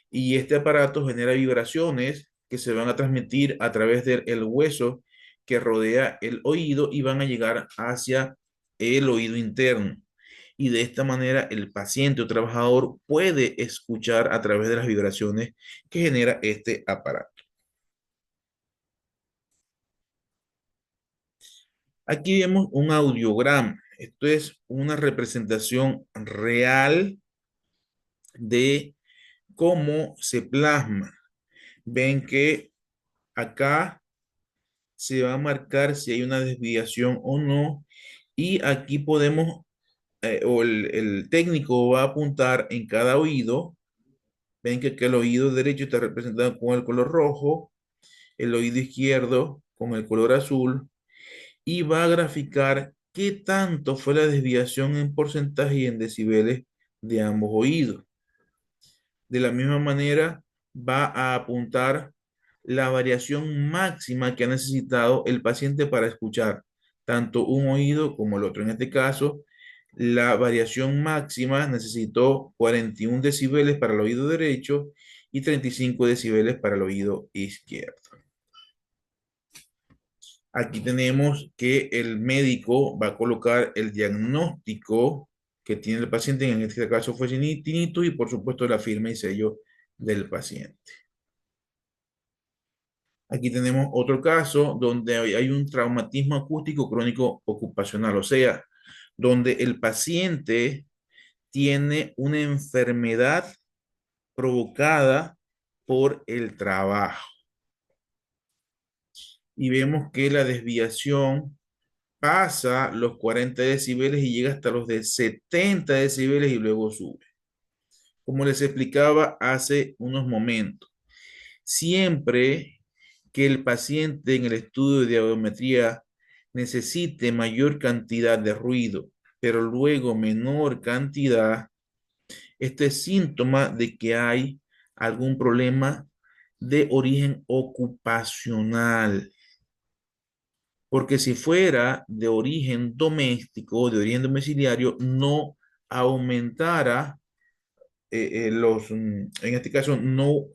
Y este aparato genera vibraciones que se van a transmitir a través del hueso que rodea el oído y van a llegar hacia el oído interno. Y de esta manera el paciente o trabajador puede escuchar a través de las vibraciones que genera este aparato. Aquí vemos un audiograma. Esto es una representación real de cómo se plasma. Ven que acá se va a marcar si hay una desviación o no. Y aquí podemos, o el técnico va a apuntar en cada oído. Ven que el oído derecho está representado con el color rojo, el oído izquierdo con el color azul, y va a graficar qué tanto fue la desviación en porcentaje y en decibeles de ambos oídos. De la misma manera, va a apuntar la variación máxima que ha necesitado el paciente para escuchar tanto un oído como el otro. En este caso, la variación máxima necesitó 41 decibeles para el oído derecho y 35 decibeles para el oído izquierdo. Aquí tenemos que el médico va a colocar el diagnóstico que tiene el paciente, en este caso fue tinnitus, y por supuesto la firma y sello del paciente. Aquí tenemos otro caso donde hay un traumatismo acústico crónico ocupacional, o sea, donde el paciente tiene una enfermedad provocada por el trabajo. Y vemos que la desviación pasa los 40 decibeles y llega hasta los de 70 decibeles y luego sube. Como les explicaba hace unos momentos, siempre que el paciente en el estudio de audiometría necesite mayor cantidad de ruido, pero luego menor cantidad, este es síntoma de que hay algún problema de origen ocupacional. Porque si fuera de origen doméstico o de origen domiciliario, no aumentara en este caso, no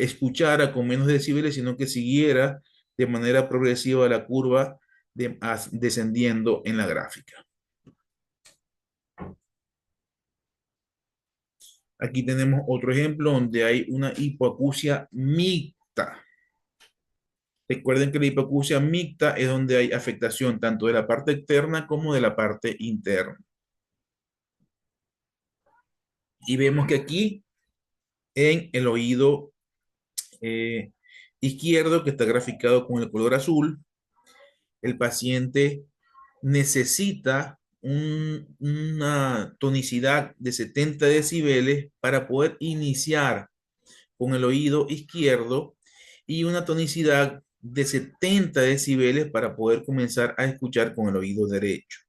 escuchara con menos decibeles, sino que siguiera de manera progresiva la curva descendiendo en la gráfica. Aquí tenemos otro ejemplo donde hay una hipoacusia mixta. Recuerden que la hipoacusia mixta es donde hay afectación tanto de la parte externa como de la parte interna. Y vemos que aquí en el oído eh, izquierdo, que está graficado con el color azul, el paciente necesita una tonicidad de 70 decibeles para poder iniciar con el oído izquierdo y una tonicidad de 70 decibeles para poder comenzar a escuchar con el oído derecho.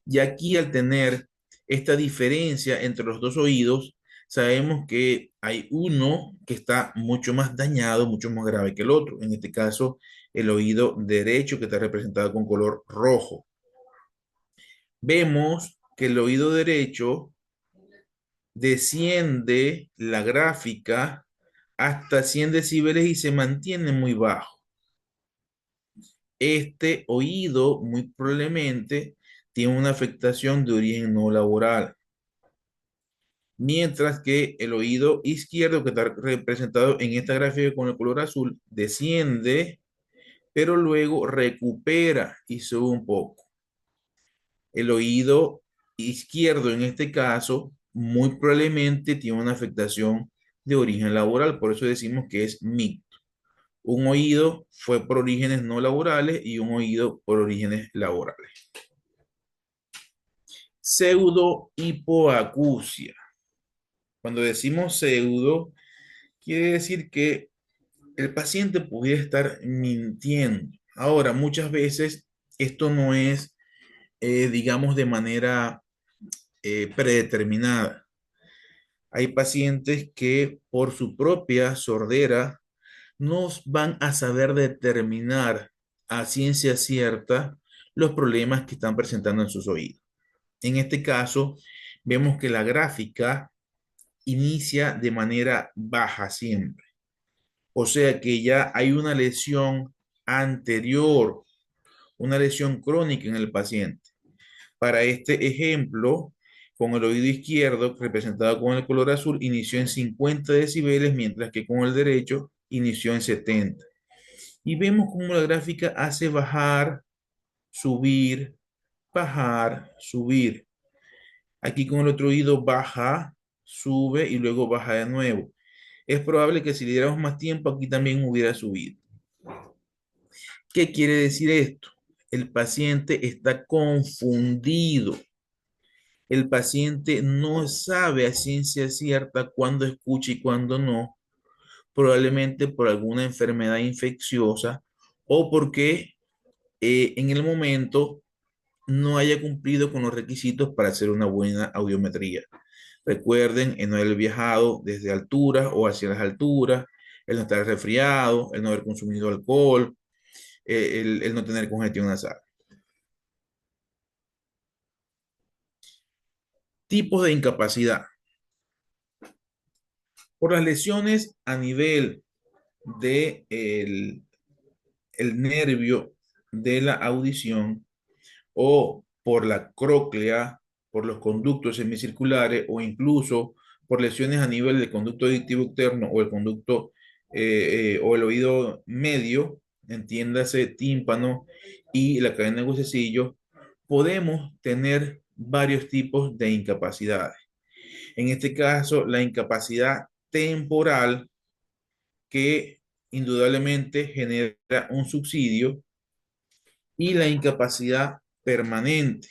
Y aquí al tener esta diferencia entre los dos oídos, sabemos que hay uno que está mucho más dañado, mucho más grave que el otro. En este caso, el oído derecho que está representado con color rojo. Vemos que el oído derecho desciende la gráfica hasta 100 decibeles y se mantiene muy bajo. Este oído muy probablemente tiene una afectación de origen no laboral, mientras que el oído izquierdo, que está representado en esta gráfica con el color azul, desciende, pero luego recupera y sube un poco. El oído izquierdo, en este caso, muy probablemente tiene una afectación de origen laboral, por eso decimos que es mixto. Un oído fue por orígenes no laborales y un oído por orígenes laborales. Pseudo hipoacusia. Cuando decimos pseudo, quiere decir que el paciente pudiera estar mintiendo. Ahora, muchas veces esto no es, digamos, de manera predeterminada. Hay pacientes que por su propia sordera no van a saber determinar a ciencia cierta los problemas que están presentando en sus oídos. En este caso, vemos que la gráfica inicia de manera baja siempre. O sea que ya hay una lesión anterior, una lesión crónica en el paciente. Para este ejemplo, con el oído izquierdo, representado con el color azul, inició en 50 decibeles, mientras que con el derecho inició en 70. Y vemos cómo la gráfica hace bajar, subir, bajar, subir. Aquí con el otro oído baja, sube y luego baja de nuevo. Es probable que si le diéramos más tiempo, aquí también hubiera subido. ¿Qué quiere decir esto? El paciente está confundido. El paciente no sabe a ciencia cierta cuándo escucha y cuándo no, probablemente por alguna enfermedad infecciosa o porque en el momento no haya cumplido con los requisitos para hacer una buena audiometría. Recuerden, el no haber viajado desde alturas o hacia las alturas, el no estar resfriado, el no haber consumido alcohol, el no tener congestión nasal. Tipos de incapacidad. Por las lesiones a nivel de el nervio de la audición o por la cóclea, por los conductos semicirculares o incluso por lesiones a nivel del conducto auditivo externo o el conducto o el oído medio, entiéndase tímpano y la cadena de huesecillos, podemos tener varios tipos de incapacidades. En este caso, la incapacidad temporal que indudablemente genera un subsidio y la incapacidad permanente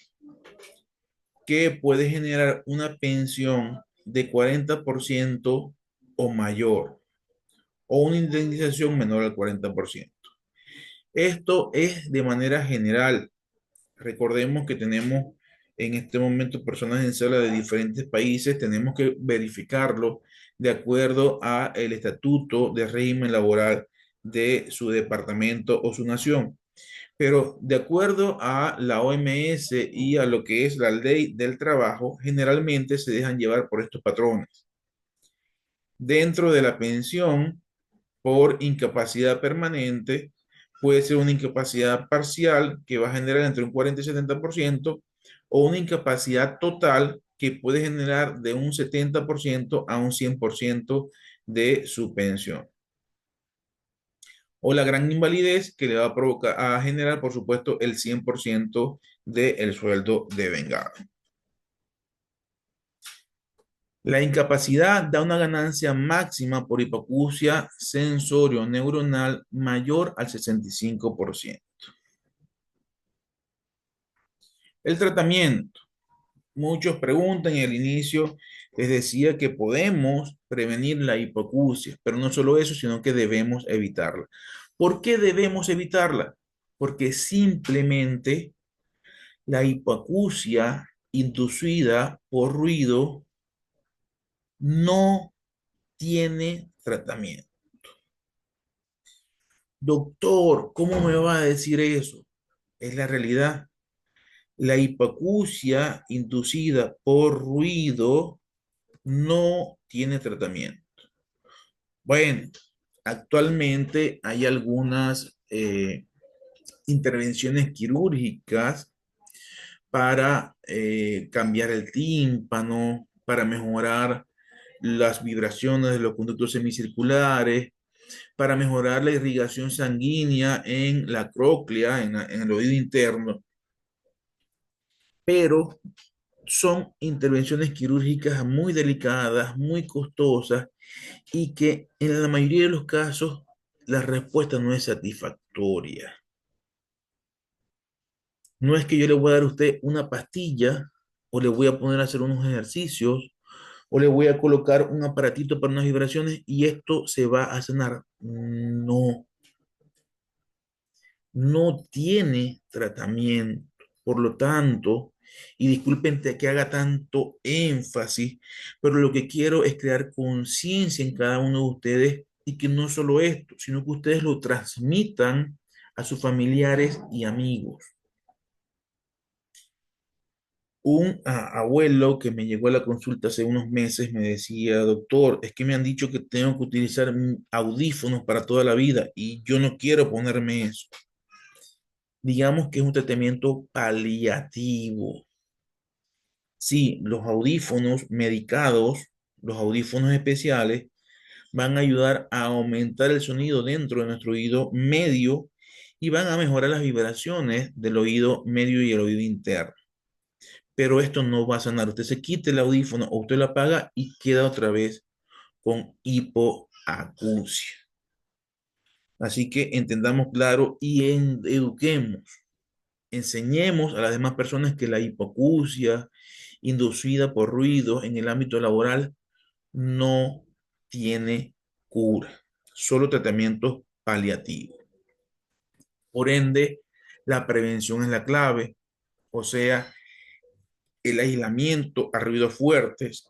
que puede generar una pensión de 40% o mayor o una indemnización menor al 40%. Esto es de manera general. Recordemos que tenemos en este momento personas en sala de diferentes países, tenemos que verificarlo de acuerdo a el estatuto de régimen laboral de su departamento o su nación. Pero de acuerdo a la OMS y a lo que es la ley del trabajo, generalmente se dejan llevar por estos patrones. Dentro de la pensión por incapacidad permanente, puede ser una incapacidad parcial que va a generar entre un 40 y 70% o una incapacidad total que puede generar de un 70% a un 100% de su pensión. O la gran invalidez que le va a provocar, a generar, por supuesto, el 100% del sueldo de vengado. La incapacidad da una ganancia máxima por hipoacusia sensorio-neuronal mayor al 65%. El tratamiento. Muchos preguntan y al inicio les decía que podemos prevenir la hipoacusia, pero no solo eso, sino que debemos evitarla. ¿Por qué debemos evitarla? Porque simplemente la hipoacusia inducida por ruido no tiene tratamiento. Doctor, ¿cómo me va a decir eso? Es la realidad. La hipoacusia inducida por ruido no tiene tratamiento. Bueno, actualmente hay algunas intervenciones quirúrgicas para cambiar el tímpano, para mejorar las vibraciones de los conductos semicirculares, para mejorar la irrigación sanguínea en la cróclea, en el oído interno, pero son intervenciones quirúrgicas muy delicadas, muy costosas y que en la mayoría de los casos la respuesta no es satisfactoria. No es que yo le voy a dar a usted una pastilla o le voy a poner a hacer unos ejercicios o le voy a colocar un aparatito para unas vibraciones y esto se va a sanar. No, no tiene tratamiento. Por lo tanto, y disculpen que haga tanto énfasis, pero lo que quiero es crear conciencia en cada uno de ustedes y que no solo esto, sino que ustedes lo transmitan a sus familiares y amigos. Un abuelo que me llegó a la consulta hace unos meses me decía, doctor, es que me han dicho que tengo que utilizar audífonos para toda la vida y yo no quiero ponerme eso. Digamos que es un tratamiento paliativo. Sí, los audífonos medicados, los audífonos especiales, van a ayudar a aumentar el sonido dentro de nuestro oído medio y van a mejorar las vibraciones del oído medio y el oído interno. Pero esto no va a sanar. Usted se quite el audífono o usted lo apaga y queda otra vez con hipoacusia. Así que entendamos claro y eduquemos, enseñemos a las demás personas que la hipoacusia inducida por ruido en el ámbito laboral no tiene cura, solo tratamientos paliativos. Por ende, la prevención es la clave, o sea, el aislamiento a ruidos fuertes,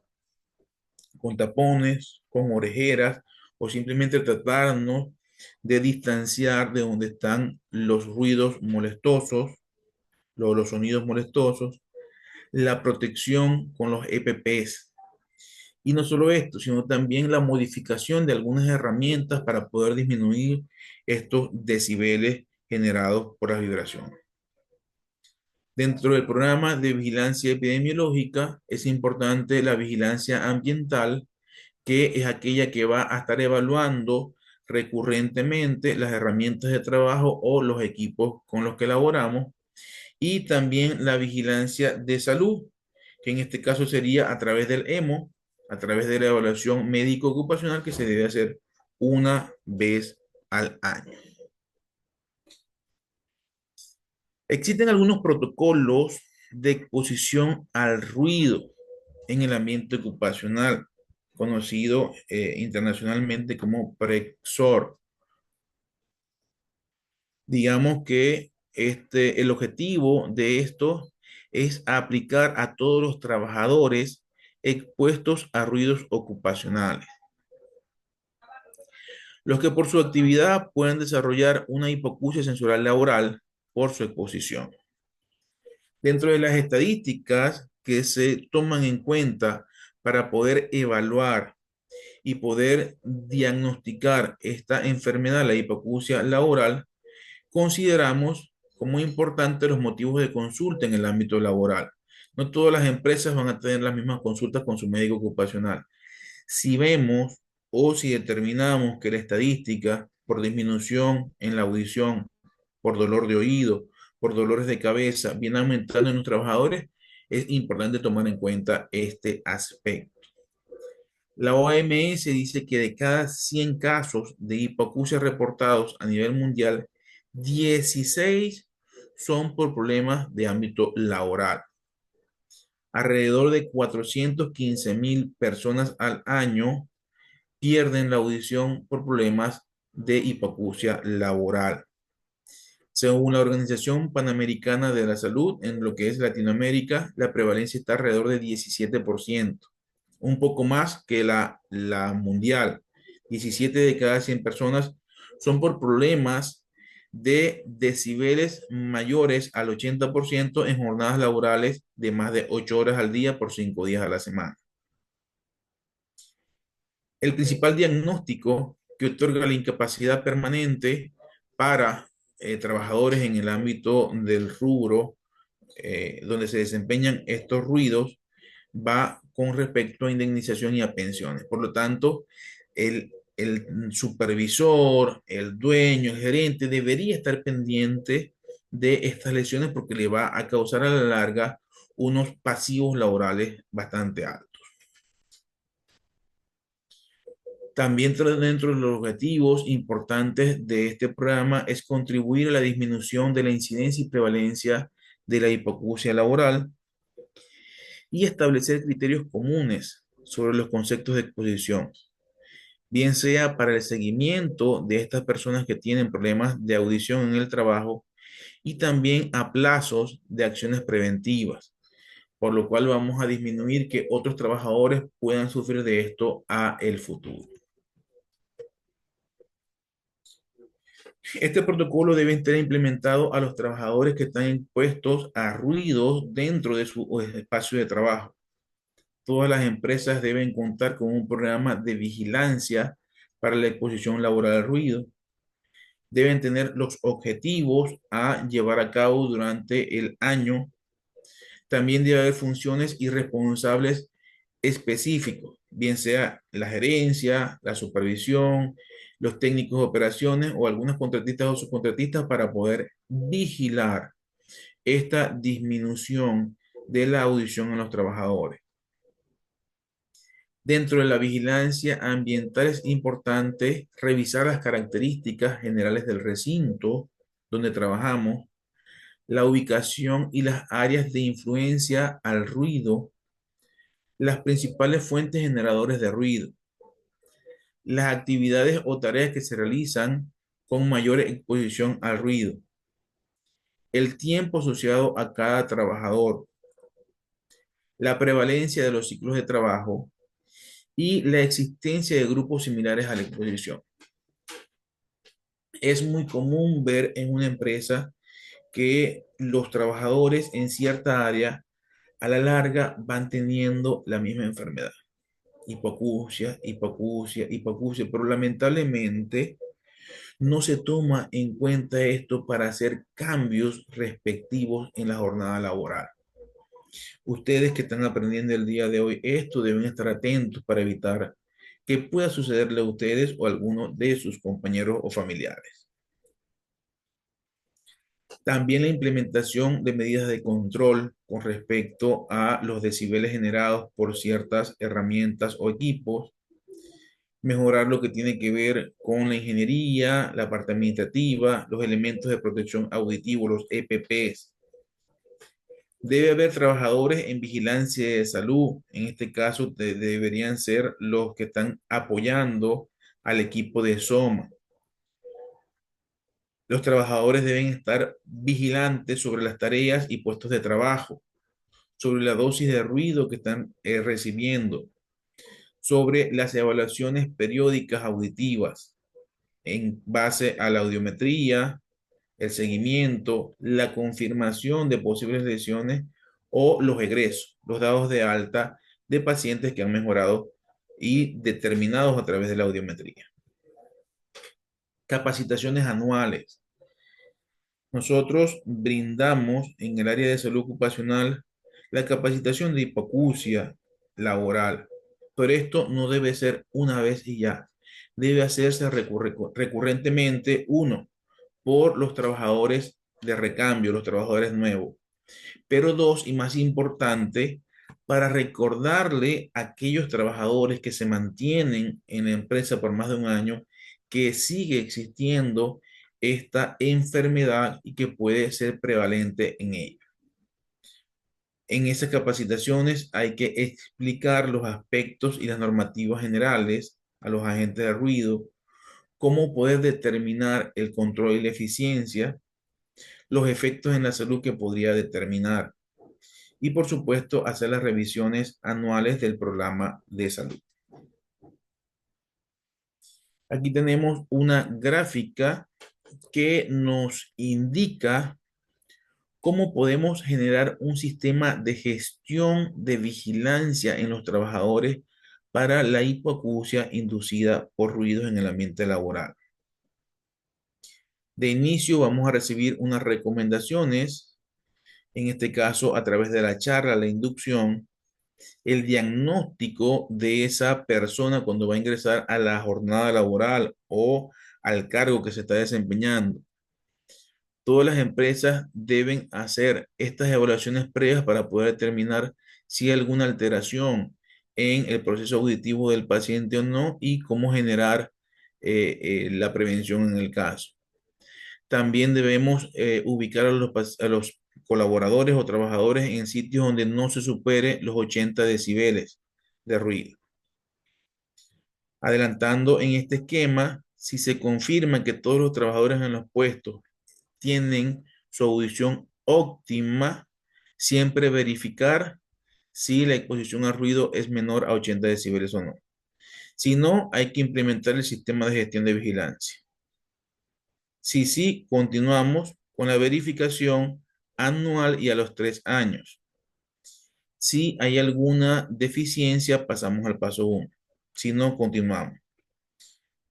con tapones, con orejeras, o simplemente tratarnos de distanciar de donde están los ruidos molestosos, los sonidos molestosos, la protección con los EPPs. Y no solo esto, sino también la modificación de algunas herramientas para poder disminuir estos decibeles generados por la vibración. Dentro del programa de vigilancia epidemiológica es importante la vigilancia ambiental, que es aquella que va a estar evaluando recurrentemente las herramientas de trabajo o los equipos con los que elaboramos, y también la vigilancia de salud, que en este caso sería a través del EMO, a través de la evaluación médico ocupacional que se debe hacer una vez al año. Existen algunos protocolos de exposición al ruido en el ambiente ocupacional, conocido internacionalmente como PREXOR. Digamos que el objetivo de esto es aplicar a todos los trabajadores expuestos a ruidos ocupacionales, los que por su actividad pueden desarrollar una hipoacusia sensorial laboral por su exposición. Dentro de las estadísticas que se toman en cuenta para poder evaluar y poder diagnosticar esta enfermedad, la hipoacusia laboral, consideramos como importante los motivos de consulta en el ámbito laboral. No todas las empresas van a tener las mismas consultas con su médico ocupacional. Si vemos o si determinamos que la estadística por disminución en la audición, por dolor de oído, por dolores de cabeza, viene aumentando en los trabajadores, es importante tomar en cuenta este aspecto. La OMS dice que de cada 100 casos de hipoacusia reportados a nivel mundial, 16 son por problemas de ámbito laboral. Alrededor de 415,000 personas al año pierden la audición por problemas de hipoacusia laboral. Según la Organización Panamericana de la Salud, en lo que es Latinoamérica, la prevalencia está alrededor de 17%, un poco más que la mundial. 17 de cada 100 personas son por problemas de decibeles mayores al 80% en jornadas laborales de más de 8 horas al día por 5 días a la semana. El principal diagnóstico que otorga la incapacidad permanente para trabajadores en el ámbito del rubro donde se desempeñan estos ruidos va con respecto a indemnización y a pensiones. Por lo tanto, el supervisor, el dueño, el gerente debería estar pendiente de estas lesiones porque le va a causar a la larga unos pasivos laborales bastante altos. También dentro de los objetivos importantes de este programa es contribuir a la disminución de la incidencia y prevalencia de la hipoacusia laboral y establecer criterios comunes sobre los conceptos de exposición, bien sea para el seguimiento de estas personas que tienen problemas de audición en el trabajo y también a plazos de acciones preventivas, por lo cual vamos a disminuir que otros trabajadores puedan sufrir de esto a el futuro. Este protocolo debe estar implementado a los trabajadores que están expuestos a ruidos dentro de su espacio de trabajo. Todas las empresas deben contar con un programa de vigilancia para la exposición laboral al ruido. Deben tener los objetivos a llevar a cabo durante el año. También debe haber funciones y responsables específicos, bien sea la gerencia, la supervisión, los técnicos de operaciones o algunos contratistas o subcontratistas para poder vigilar esta disminución de la audición en los trabajadores. Dentro de la vigilancia ambiental es importante revisar las características generales del recinto donde trabajamos, la ubicación y las áreas de influencia al ruido, las principales fuentes generadoras de ruido, las actividades o tareas que se realizan con mayor exposición al ruido, el tiempo asociado a cada trabajador, la prevalencia de los ciclos de trabajo y la existencia de grupos similares a la exposición. Es muy común ver en una empresa que los trabajadores en cierta área a la larga van teniendo la misma enfermedad. Hipoacusia, hipoacusia, hipoacusia, pero lamentablemente no se toma en cuenta esto para hacer cambios respectivos en la jornada laboral. Ustedes que están aprendiendo el día de hoy esto deben estar atentos para evitar que pueda sucederle a ustedes o a alguno de sus compañeros o familiares. También la implementación de medidas de control con respecto a los decibeles generados por ciertas herramientas o equipos, mejorar lo que tiene que ver con la ingeniería, la parte administrativa, los elementos de protección auditivo, los EPPs. Debe haber trabajadores en vigilancia de salud. En este caso, deberían ser los que están apoyando al equipo de SOMA. Los trabajadores deben estar vigilantes sobre las tareas y puestos de trabajo, sobre la dosis de ruido que están recibiendo, sobre las evaluaciones periódicas auditivas en base a la audiometría, el seguimiento, la confirmación de posibles lesiones o los egresos, los dados de alta de pacientes que han mejorado y determinados a través de la audiometría. Capacitaciones anuales. Nosotros brindamos en el área de salud ocupacional la capacitación de hipoacusia laboral, pero esto no debe ser una vez y ya. Debe hacerse recurrentemente, uno, por los trabajadores de recambio, los trabajadores nuevos, pero dos, y más importante, para recordarle a aquellos trabajadores que se mantienen en la empresa por más de un año que sigue existiendo esta enfermedad y que puede ser prevalente en ellos. En esas capacitaciones hay que explicar los aspectos y las normativas generales a los agentes de ruido, cómo poder determinar el control y la eficiencia, los efectos en la salud que podría determinar y por supuesto hacer las revisiones anuales del programa de salud. Aquí tenemos una gráfica que nos indica cómo podemos generar un sistema de gestión de vigilancia en los trabajadores para la hipoacusia inducida por ruidos en el ambiente laboral. De inicio vamos a recibir unas recomendaciones, en este caso a través de la charla, la inducción, el diagnóstico de esa persona cuando va a ingresar a la jornada laboral o al cargo que se está desempeñando. Todas las empresas deben hacer estas evaluaciones previas para poder determinar si hay alguna alteración en el proceso auditivo del paciente o no y cómo generar la prevención en el caso. También debemos ubicar a los colaboradores o trabajadores en sitios donde no se supere los 80 decibeles de ruido. Adelantando en este esquema, si se confirma que todos los trabajadores en los puestos tienen su audición óptima, siempre verificar si la exposición al ruido es menor a 80 decibeles o no. Si no, hay que implementar el sistema de gestión de vigilancia. Si sí, continuamos con la verificación anual y a los 3 años. Si hay alguna deficiencia, pasamos al paso 1. Si no, continuamos.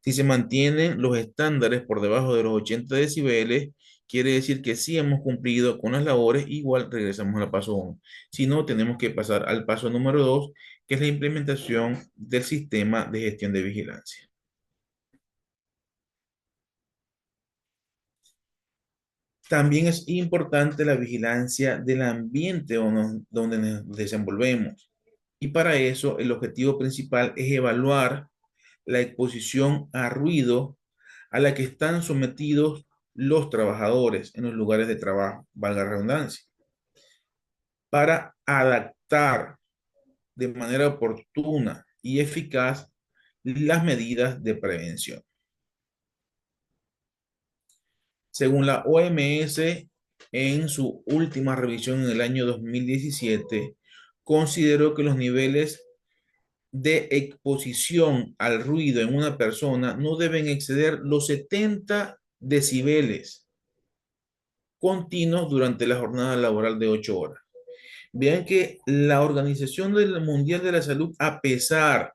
Si se mantienen los estándares por debajo de los 80 decibeles, quiere decir que sí hemos cumplido con las labores, igual regresamos al paso 1. Si no, tenemos que pasar al paso número 2, que es la implementación del sistema de gestión de vigilancia. También es importante la vigilancia del ambiente donde nos desenvolvemos. Y para eso, el objetivo principal es evaluar la exposición a ruido a la que están sometidos los trabajadores en los lugares de trabajo, valga la redundancia, para adaptar de manera oportuna y eficaz las medidas de prevención. Según la OMS, en su última revisión en el año 2017, consideró que los niveles de exposición al ruido en una persona no deben exceder los 70 decibeles continuos durante la jornada laboral de 8 horas. Vean que la Organización Mundial de la Salud, a pesar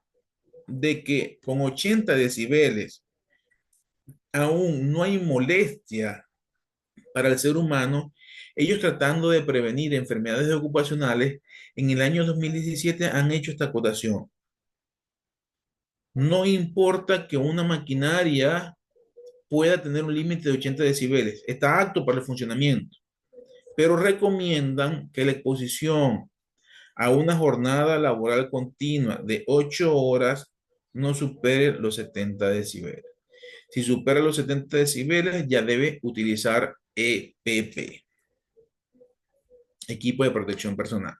de que con 80 decibeles aún no hay molestia para el ser humano, ellos tratando de prevenir enfermedades ocupacionales, en el año 2017 han hecho esta acotación. No importa que una maquinaria pueda tener un límite de 80 decibeles, está apto para el funcionamiento, pero recomiendan que la exposición a una jornada laboral continua de 8 horas no supere los 70 decibeles. Si supera los 70 decibeles, ya debe utilizar EPP, equipo de protección personal.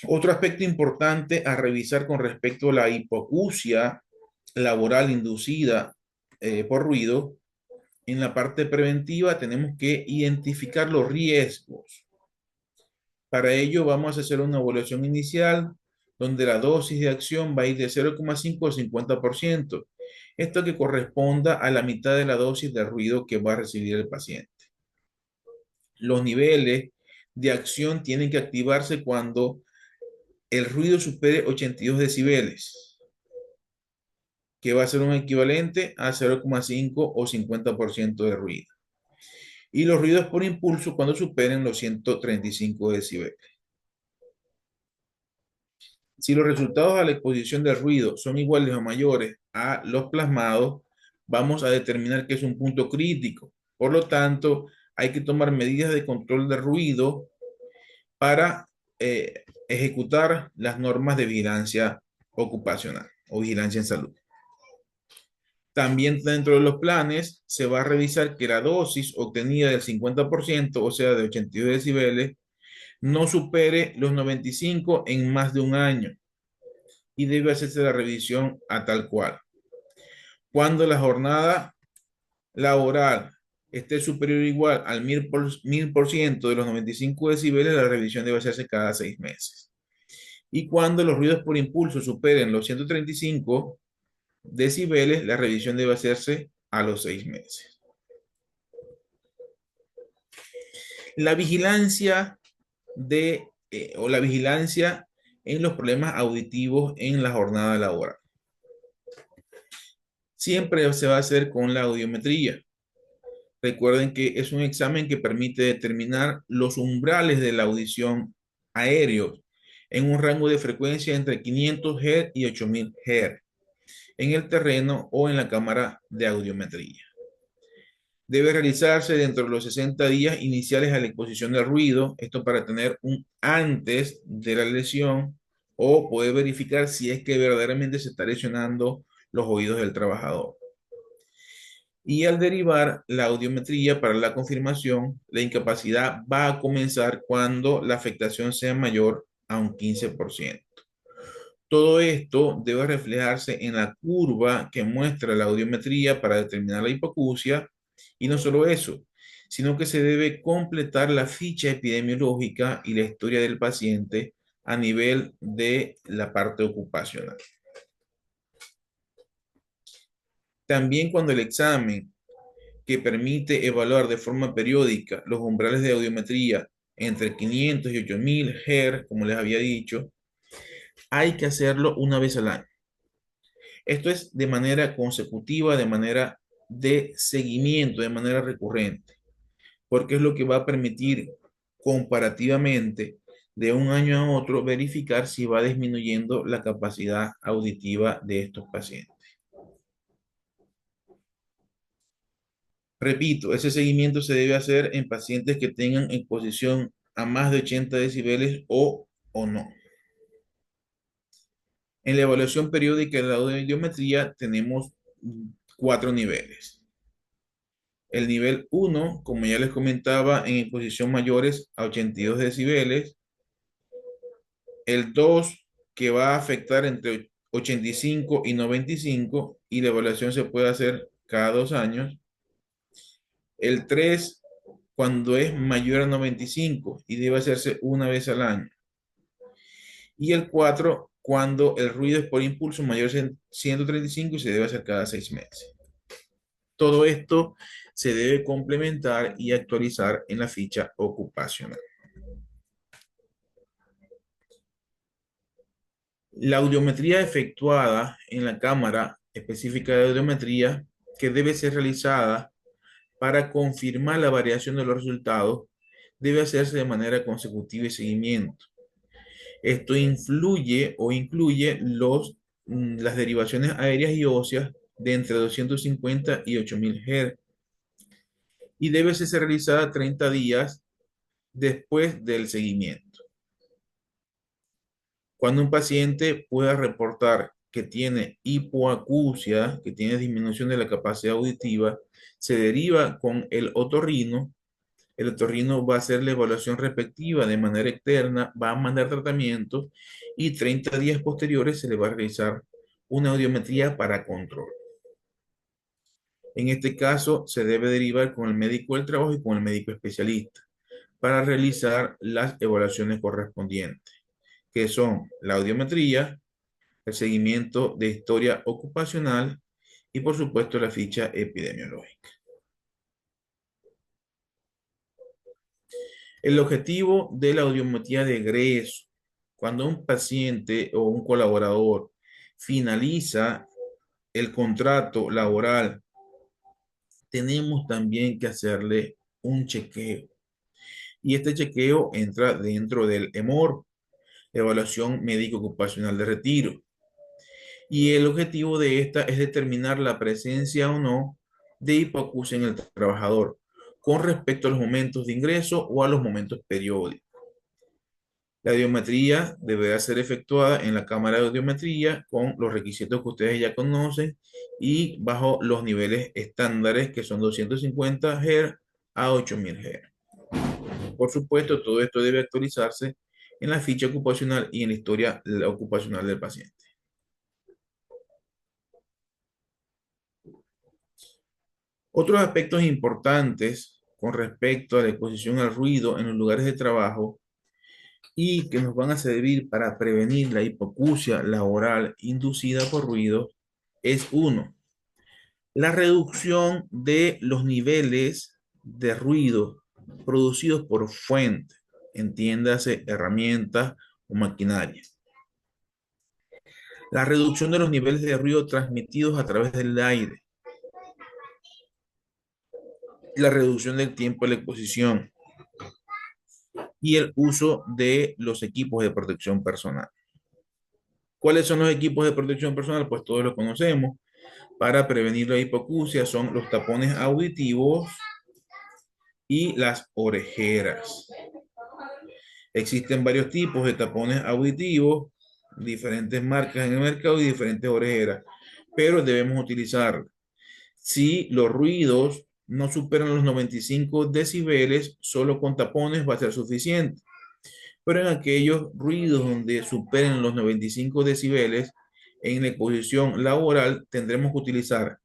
Otro aspecto importante a revisar con respecto a la hipoacusia laboral inducida por ruido, en la parte preventiva tenemos que identificar los riesgos. Para ello vamos a hacer una evaluación inicial donde la dosis de acción va a ir de 0,5 a 50%. Esto que corresponda a la mitad de la dosis de ruido que va a recibir el paciente. Los niveles de acción tienen que activarse cuando el ruido supere 82 decibeles, que va a ser un equivalente a 0,5 o 50% de ruido. Y los ruidos por impulso cuando superen los 135 decibeles. Si los resultados a la exposición del ruido son iguales o mayores a los plasmados, vamos a determinar que es un punto crítico. Por lo tanto, hay que tomar medidas de control de ruido para ejecutar las normas de vigilancia ocupacional o vigilancia en salud. También dentro de los planes se va a revisar que la dosis obtenida del 50%, o sea, de 82 decibeles, no supere los 95 en más de un año y debe hacerse la revisión a tal cual. Cuando la jornada laboral esté superior o igual al 1000% de los 95 decibeles, la revisión debe hacerse cada 6 meses. Y cuando los ruidos por impulso superen los 135 decibeles, la revisión debe hacerse a los 6 meses. La vigilancia o la vigilancia en los problemas auditivos en la jornada laboral. Siempre se va a hacer con la audiometría. Recuerden que es un examen que permite determinar los umbrales de la audición aéreos en un rango de frecuencia entre 500 Hz y 8000 Hz en el terreno o en la cámara de audiometría. Debe realizarse dentro de los 60 días iniciales a la exposición del ruido, esto para tener un antes de la lesión o poder verificar si es que verdaderamente se está lesionando los oídos del trabajador. Y al derivar la audiometría para la confirmación, la incapacidad va a comenzar cuando la afectación sea mayor a un 15%. Todo esto debe reflejarse en la curva que muestra la audiometría para determinar la hipoacusia. Y no solo eso, sino que se debe completar la ficha epidemiológica y la historia del paciente a nivel de la parte ocupacional. También cuando el examen que permite evaluar de forma periódica los umbrales de audiometría entre 500 y 8000 Hz, como les había dicho, hay que hacerlo una vez al año. Esto es de manera consecutiva, de manera de seguimiento, de manera recurrente, porque es lo que va a permitir comparativamente de un año a otro verificar si va disminuyendo la capacidad auditiva de estos pacientes. Repito, ese seguimiento se debe hacer en pacientes que tengan exposición a más de 80 decibeles o no. En la evaluación periódica de la audiometría tenemos 4 niveles. El nivel 1, como ya les comentaba, en exposición mayores a 82 decibeles. El 2, que va a afectar entre 85 y 95 y la evaluación se puede hacer cada 2 años. El 3, cuando es mayor a 95 y debe hacerse una vez al año. Y el 4, cuando el ruido es por impulso mayor a 135 y se debe hacer cada 6 meses. Todo esto se debe complementar y actualizar en la ficha ocupacional. La audiometría efectuada en la cámara específica de audiometría que debe ser realizada para confirmar la variación de los resultados debe hacerse de manera consecutiva y seguimiento. Esto influye o incluye las derivaciones aéreas y óseas de entre 250 y 8000 Hz y debe ser realizada 30 días después del seguimiento. Cuando un paciente pueda reportar que tiene hipoacusia, que tiene disminución de la capacidad auditiva, se deriva con el otorrino. El otorrino va a hacer la evaluación respectiva de manera externa, va a mandar tratamiento y 30 días posteriores se le va a realizar una audiometría para control. En este caso, se debe derivar con el médico del trabajo y con el médico especialista para realizar las evaluaciones correspondientes, que son la audiometría, el seguimiento de historia ocupacional y, por supuesto, la ficha epidemiológica. El objetivo de la audiometría de egreso Cuando un paciente o un colaborador finaliza el contrato laboral, tenemos también que hacerle un chequeo. Y este chequeo entra dentro del EMOR, Evaluación Médico Ocupacional de Retiro. Y el objetivo de esta es determinar la presencia o no de hipoacusia en el trabajador con respecto a los momentos de ingreso o a los momentos periódicos. La audiometría deberá ser efectuada en la cámara de audiometría con los requisitos que ustedes ya conocen y bajo los niveles estándares que son 250 Hz a 8000 Hz. Por supuesto, todo esto debe actualizarse en la ficha ocupacional y en la historia ocupacional del paciente. Otros aspectos importantes con respecto a la exposición al ruido en los lugares de trabajo y que nos van a servir para prevenir la hipoacusia laboral inducida por ruido es uno, la reducción de los niveles de ruido producidos por fuente, entiéndase herramientas o maquinaria. La reducción de los niveles de ruido transmitidos a través del aire. La reducción del tiempo de la exposición y el uso de los equipos de protección personal. ¿Cuáles son los equipos de protección personal? Pues todos los conocemos. Para prevenir la hipoacusia son los tapones auditivos y las orejeras. Existen varios tipos de tapones auditivos, diferentes marcas en el mercado y diferentes orejeras, pero debemos utilizar. Si los ruidos no superan los 95 decibeles, solo con tapones va a ser suficiente. Pero en aquellos ruidos donde superen los 95 decibeles, en la exposición laboral tendremos que utilizar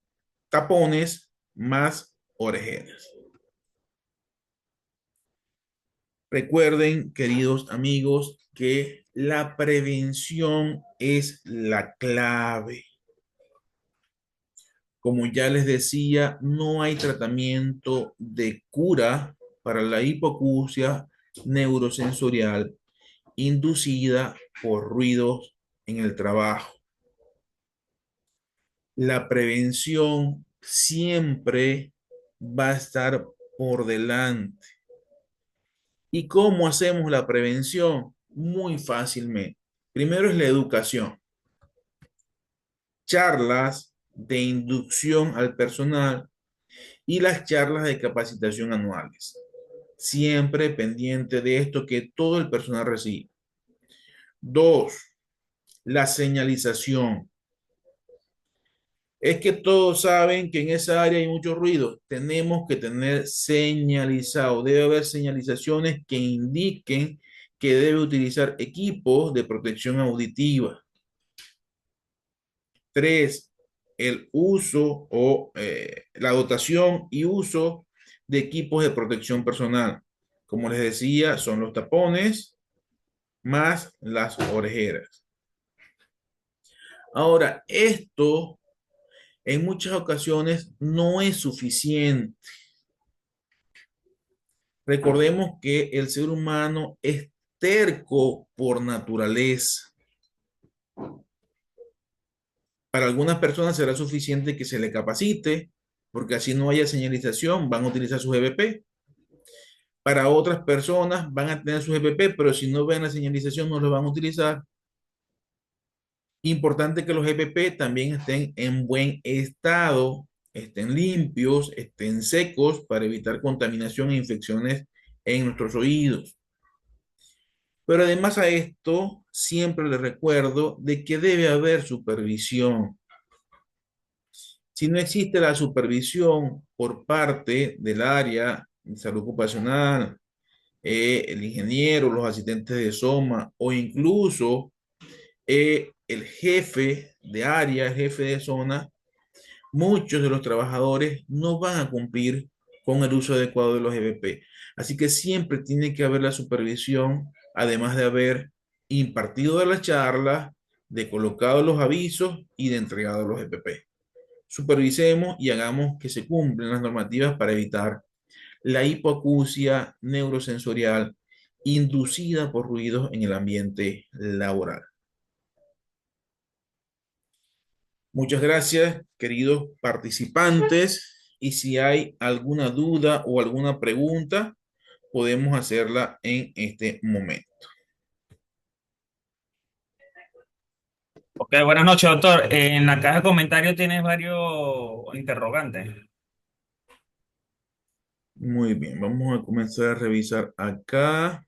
tapones más orejeras. Recuerden, queridos amigos, que la prevención es la clave. Como ya les decía, no hay tratamiento de cura para la hipoacusia neurosensorial inducida por ruidos en el trabajo. La prevención siempre va a estar por delante. ¿Y cómo hacemos la prevención? Muy fácilmente. Primero es la educación. Charlas de inducción al personal y las charlas de capacitación anuales. Siempre pendiente de esto que todo el personal recibe. Dos, la señalización. Es que todos saben que en esa área hay mucho ruido. Tenemos que tener señalizado. Debe haber señalizaciones que indiquen que debe utilizar equipos de protección auditiva. Tres, el uso o la dotación y uso de equipos de protección personal. Como les decía, son los tapones más las orejeras. Ahora, esto en muchas ocasiones no es suficiente. Recordemos que el ser humano es terco por naturaleza. Para algunas personas será suficiente que se le capacite, porque así no haya señalización, van a utilizar sus EVP. Para otras personas van a tener sus EVP, pero si no ven la señalización no lo van a utilizar. Importante que los EVP también estén en buen estado, estén limpios, estén secos para evitar contaminación e infecciones en nuestros oídos. Pero además a esto, siempre les recuerdo de que debe haber supervisión. Si no existe la supervisión por parte del área de salud ocupacional, el ingeniero, los asistentes de SOMA o incluso el jefe de área, el jefe de zona, muchos de los trabajadores no van a cumplir con el uso adecuado de los EVP. Así que siempre tiene que haber la supervisión, además de haber impartido de la charla, de colocado los avisos y de entregado los EVP. Supervisemos y hagamos que se cumplan las normativas para evitar la hipoacusia neurosensorial inducida por ruidos en el ambiente laboral. Muchas gracias, queridos participantes. Y si hay alguna duda o alguna pregunta, podemos hacerla en este momento. Ok, buenas noches, doctor. En la caja de comentarios tienes varios interrogantes. Muy bien, vamos a comenzar a revisar acá.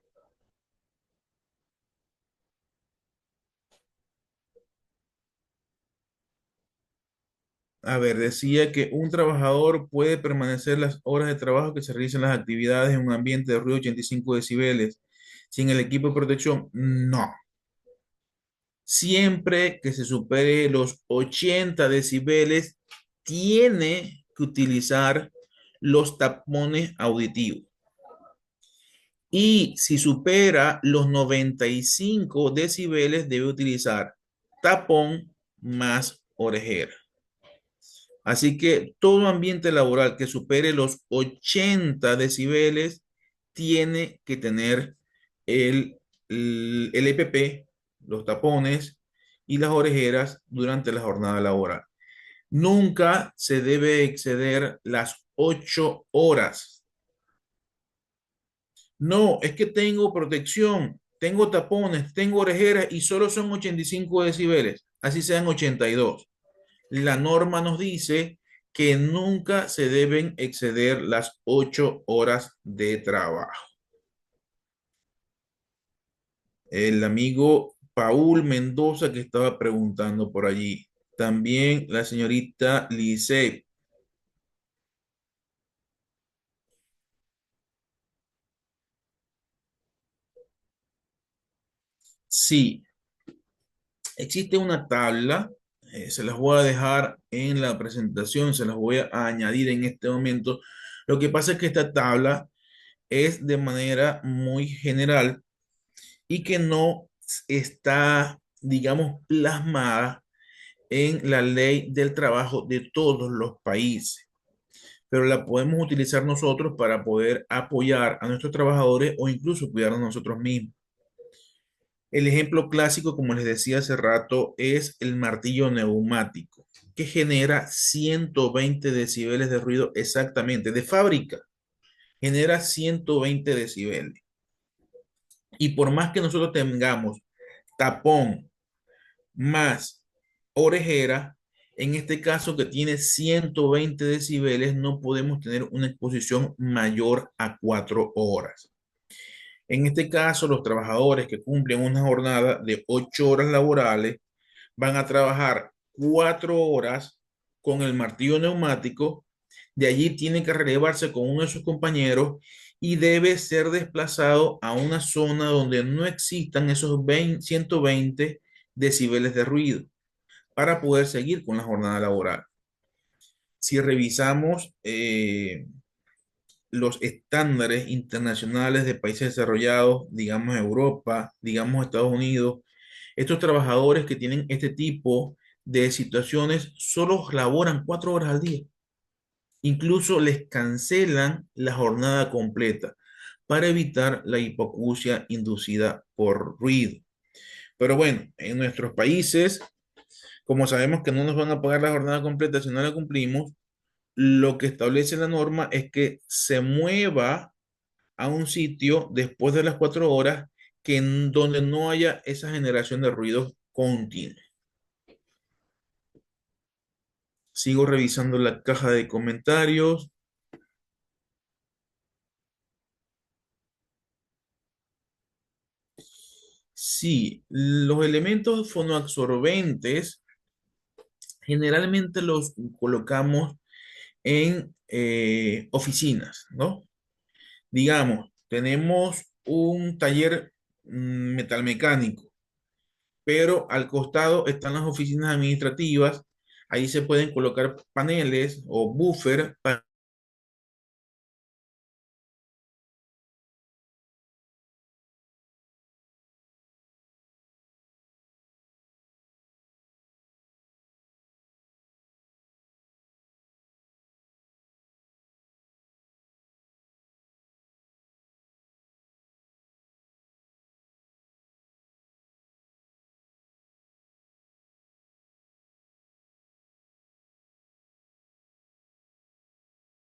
A ver, decía que un trabajador puede permanecer las horas de trabajo que se realizan las actividades en un ambiente de ruido 85 decibeles sin el equipo de protección. No. Siempre que se supere los 80 decibeles, tiene que utilizar los tapones auditivos. Y si supera los 95 decibeles, debe utilizar tapón más orejera. Así que todo ambiente laboral que supere los 80 decibeles tiene que tener el EPP, los tapones y las orejeras durante la jornada laboral. Nunca se debe exceder las 8 horas. No, es que tengo protección, tengo tapones, tengo orejeras y solo son 85 decibeles, así sean 82. La norma nos dice que nunca se deben exceder las 8 horas de trabajo. El amigo Paul Mendoza que estaba preguntando por allí. También la señorita Lisette. Sí, existe una tabla, se las voy a dejar en la presentación, se las voy a añadir en este momento. Lo que pasa es que esta tabla es de manera muy general y que no está, digamos, plasmada en la ley del trabajo de todos los países, pero la podemos utilizar nosotros para poder apoyar a nuestros trabajadores o incluso cuidarnos nosotros mismos. El ejemplo clásico, como les decía hace rato, es el martillo neumático, que genera 120 decibeles de ruido exactamente, de fábrica, genera 120 decibeles. Y por más que nosotros tengamos tapón más orejera, en este caso que tiene 120 decibeles, no podemos tener una exposición mayor a 4 horas. En este caso, los trabajadores que cumplen una jornada de 8 horas laborales van a trabajar 4 horas con el martillo neumático, de allí tienen que relevarse con uno de sus compañeros y debe ser desplazado a una zona donde no existan esos 120 decibeles de ruido para poder seguir con la jornada laboral. Si revisamos los estándares internacionales de países desarrollados, digamos Europa, digamos Estados Unidos, estos trabajadores que tienen este tipo de situaciones solo laboran 4 horas al día. Incluso les cancelan la jornada completa para evitar la hipoacusia inducida por ruido. Pero bueno, en nuestros países, como sabemos que no nos van a pagar la jornada completa si no la cumplimos, lo que establece la norma es que se mueva a un sitio después de las 4 horas donde no haya esa generación de ruidos continuos. Sigo revisando la caja de comentarios. Sí, los elementos fonoabsorbentes generalmente los colocamos en oficinas, ¿no? Digamos, tenemos un taller metalmecánico, pero al costado están las oficinas administrativas. Ahí se pueden colocar paneles o buffer para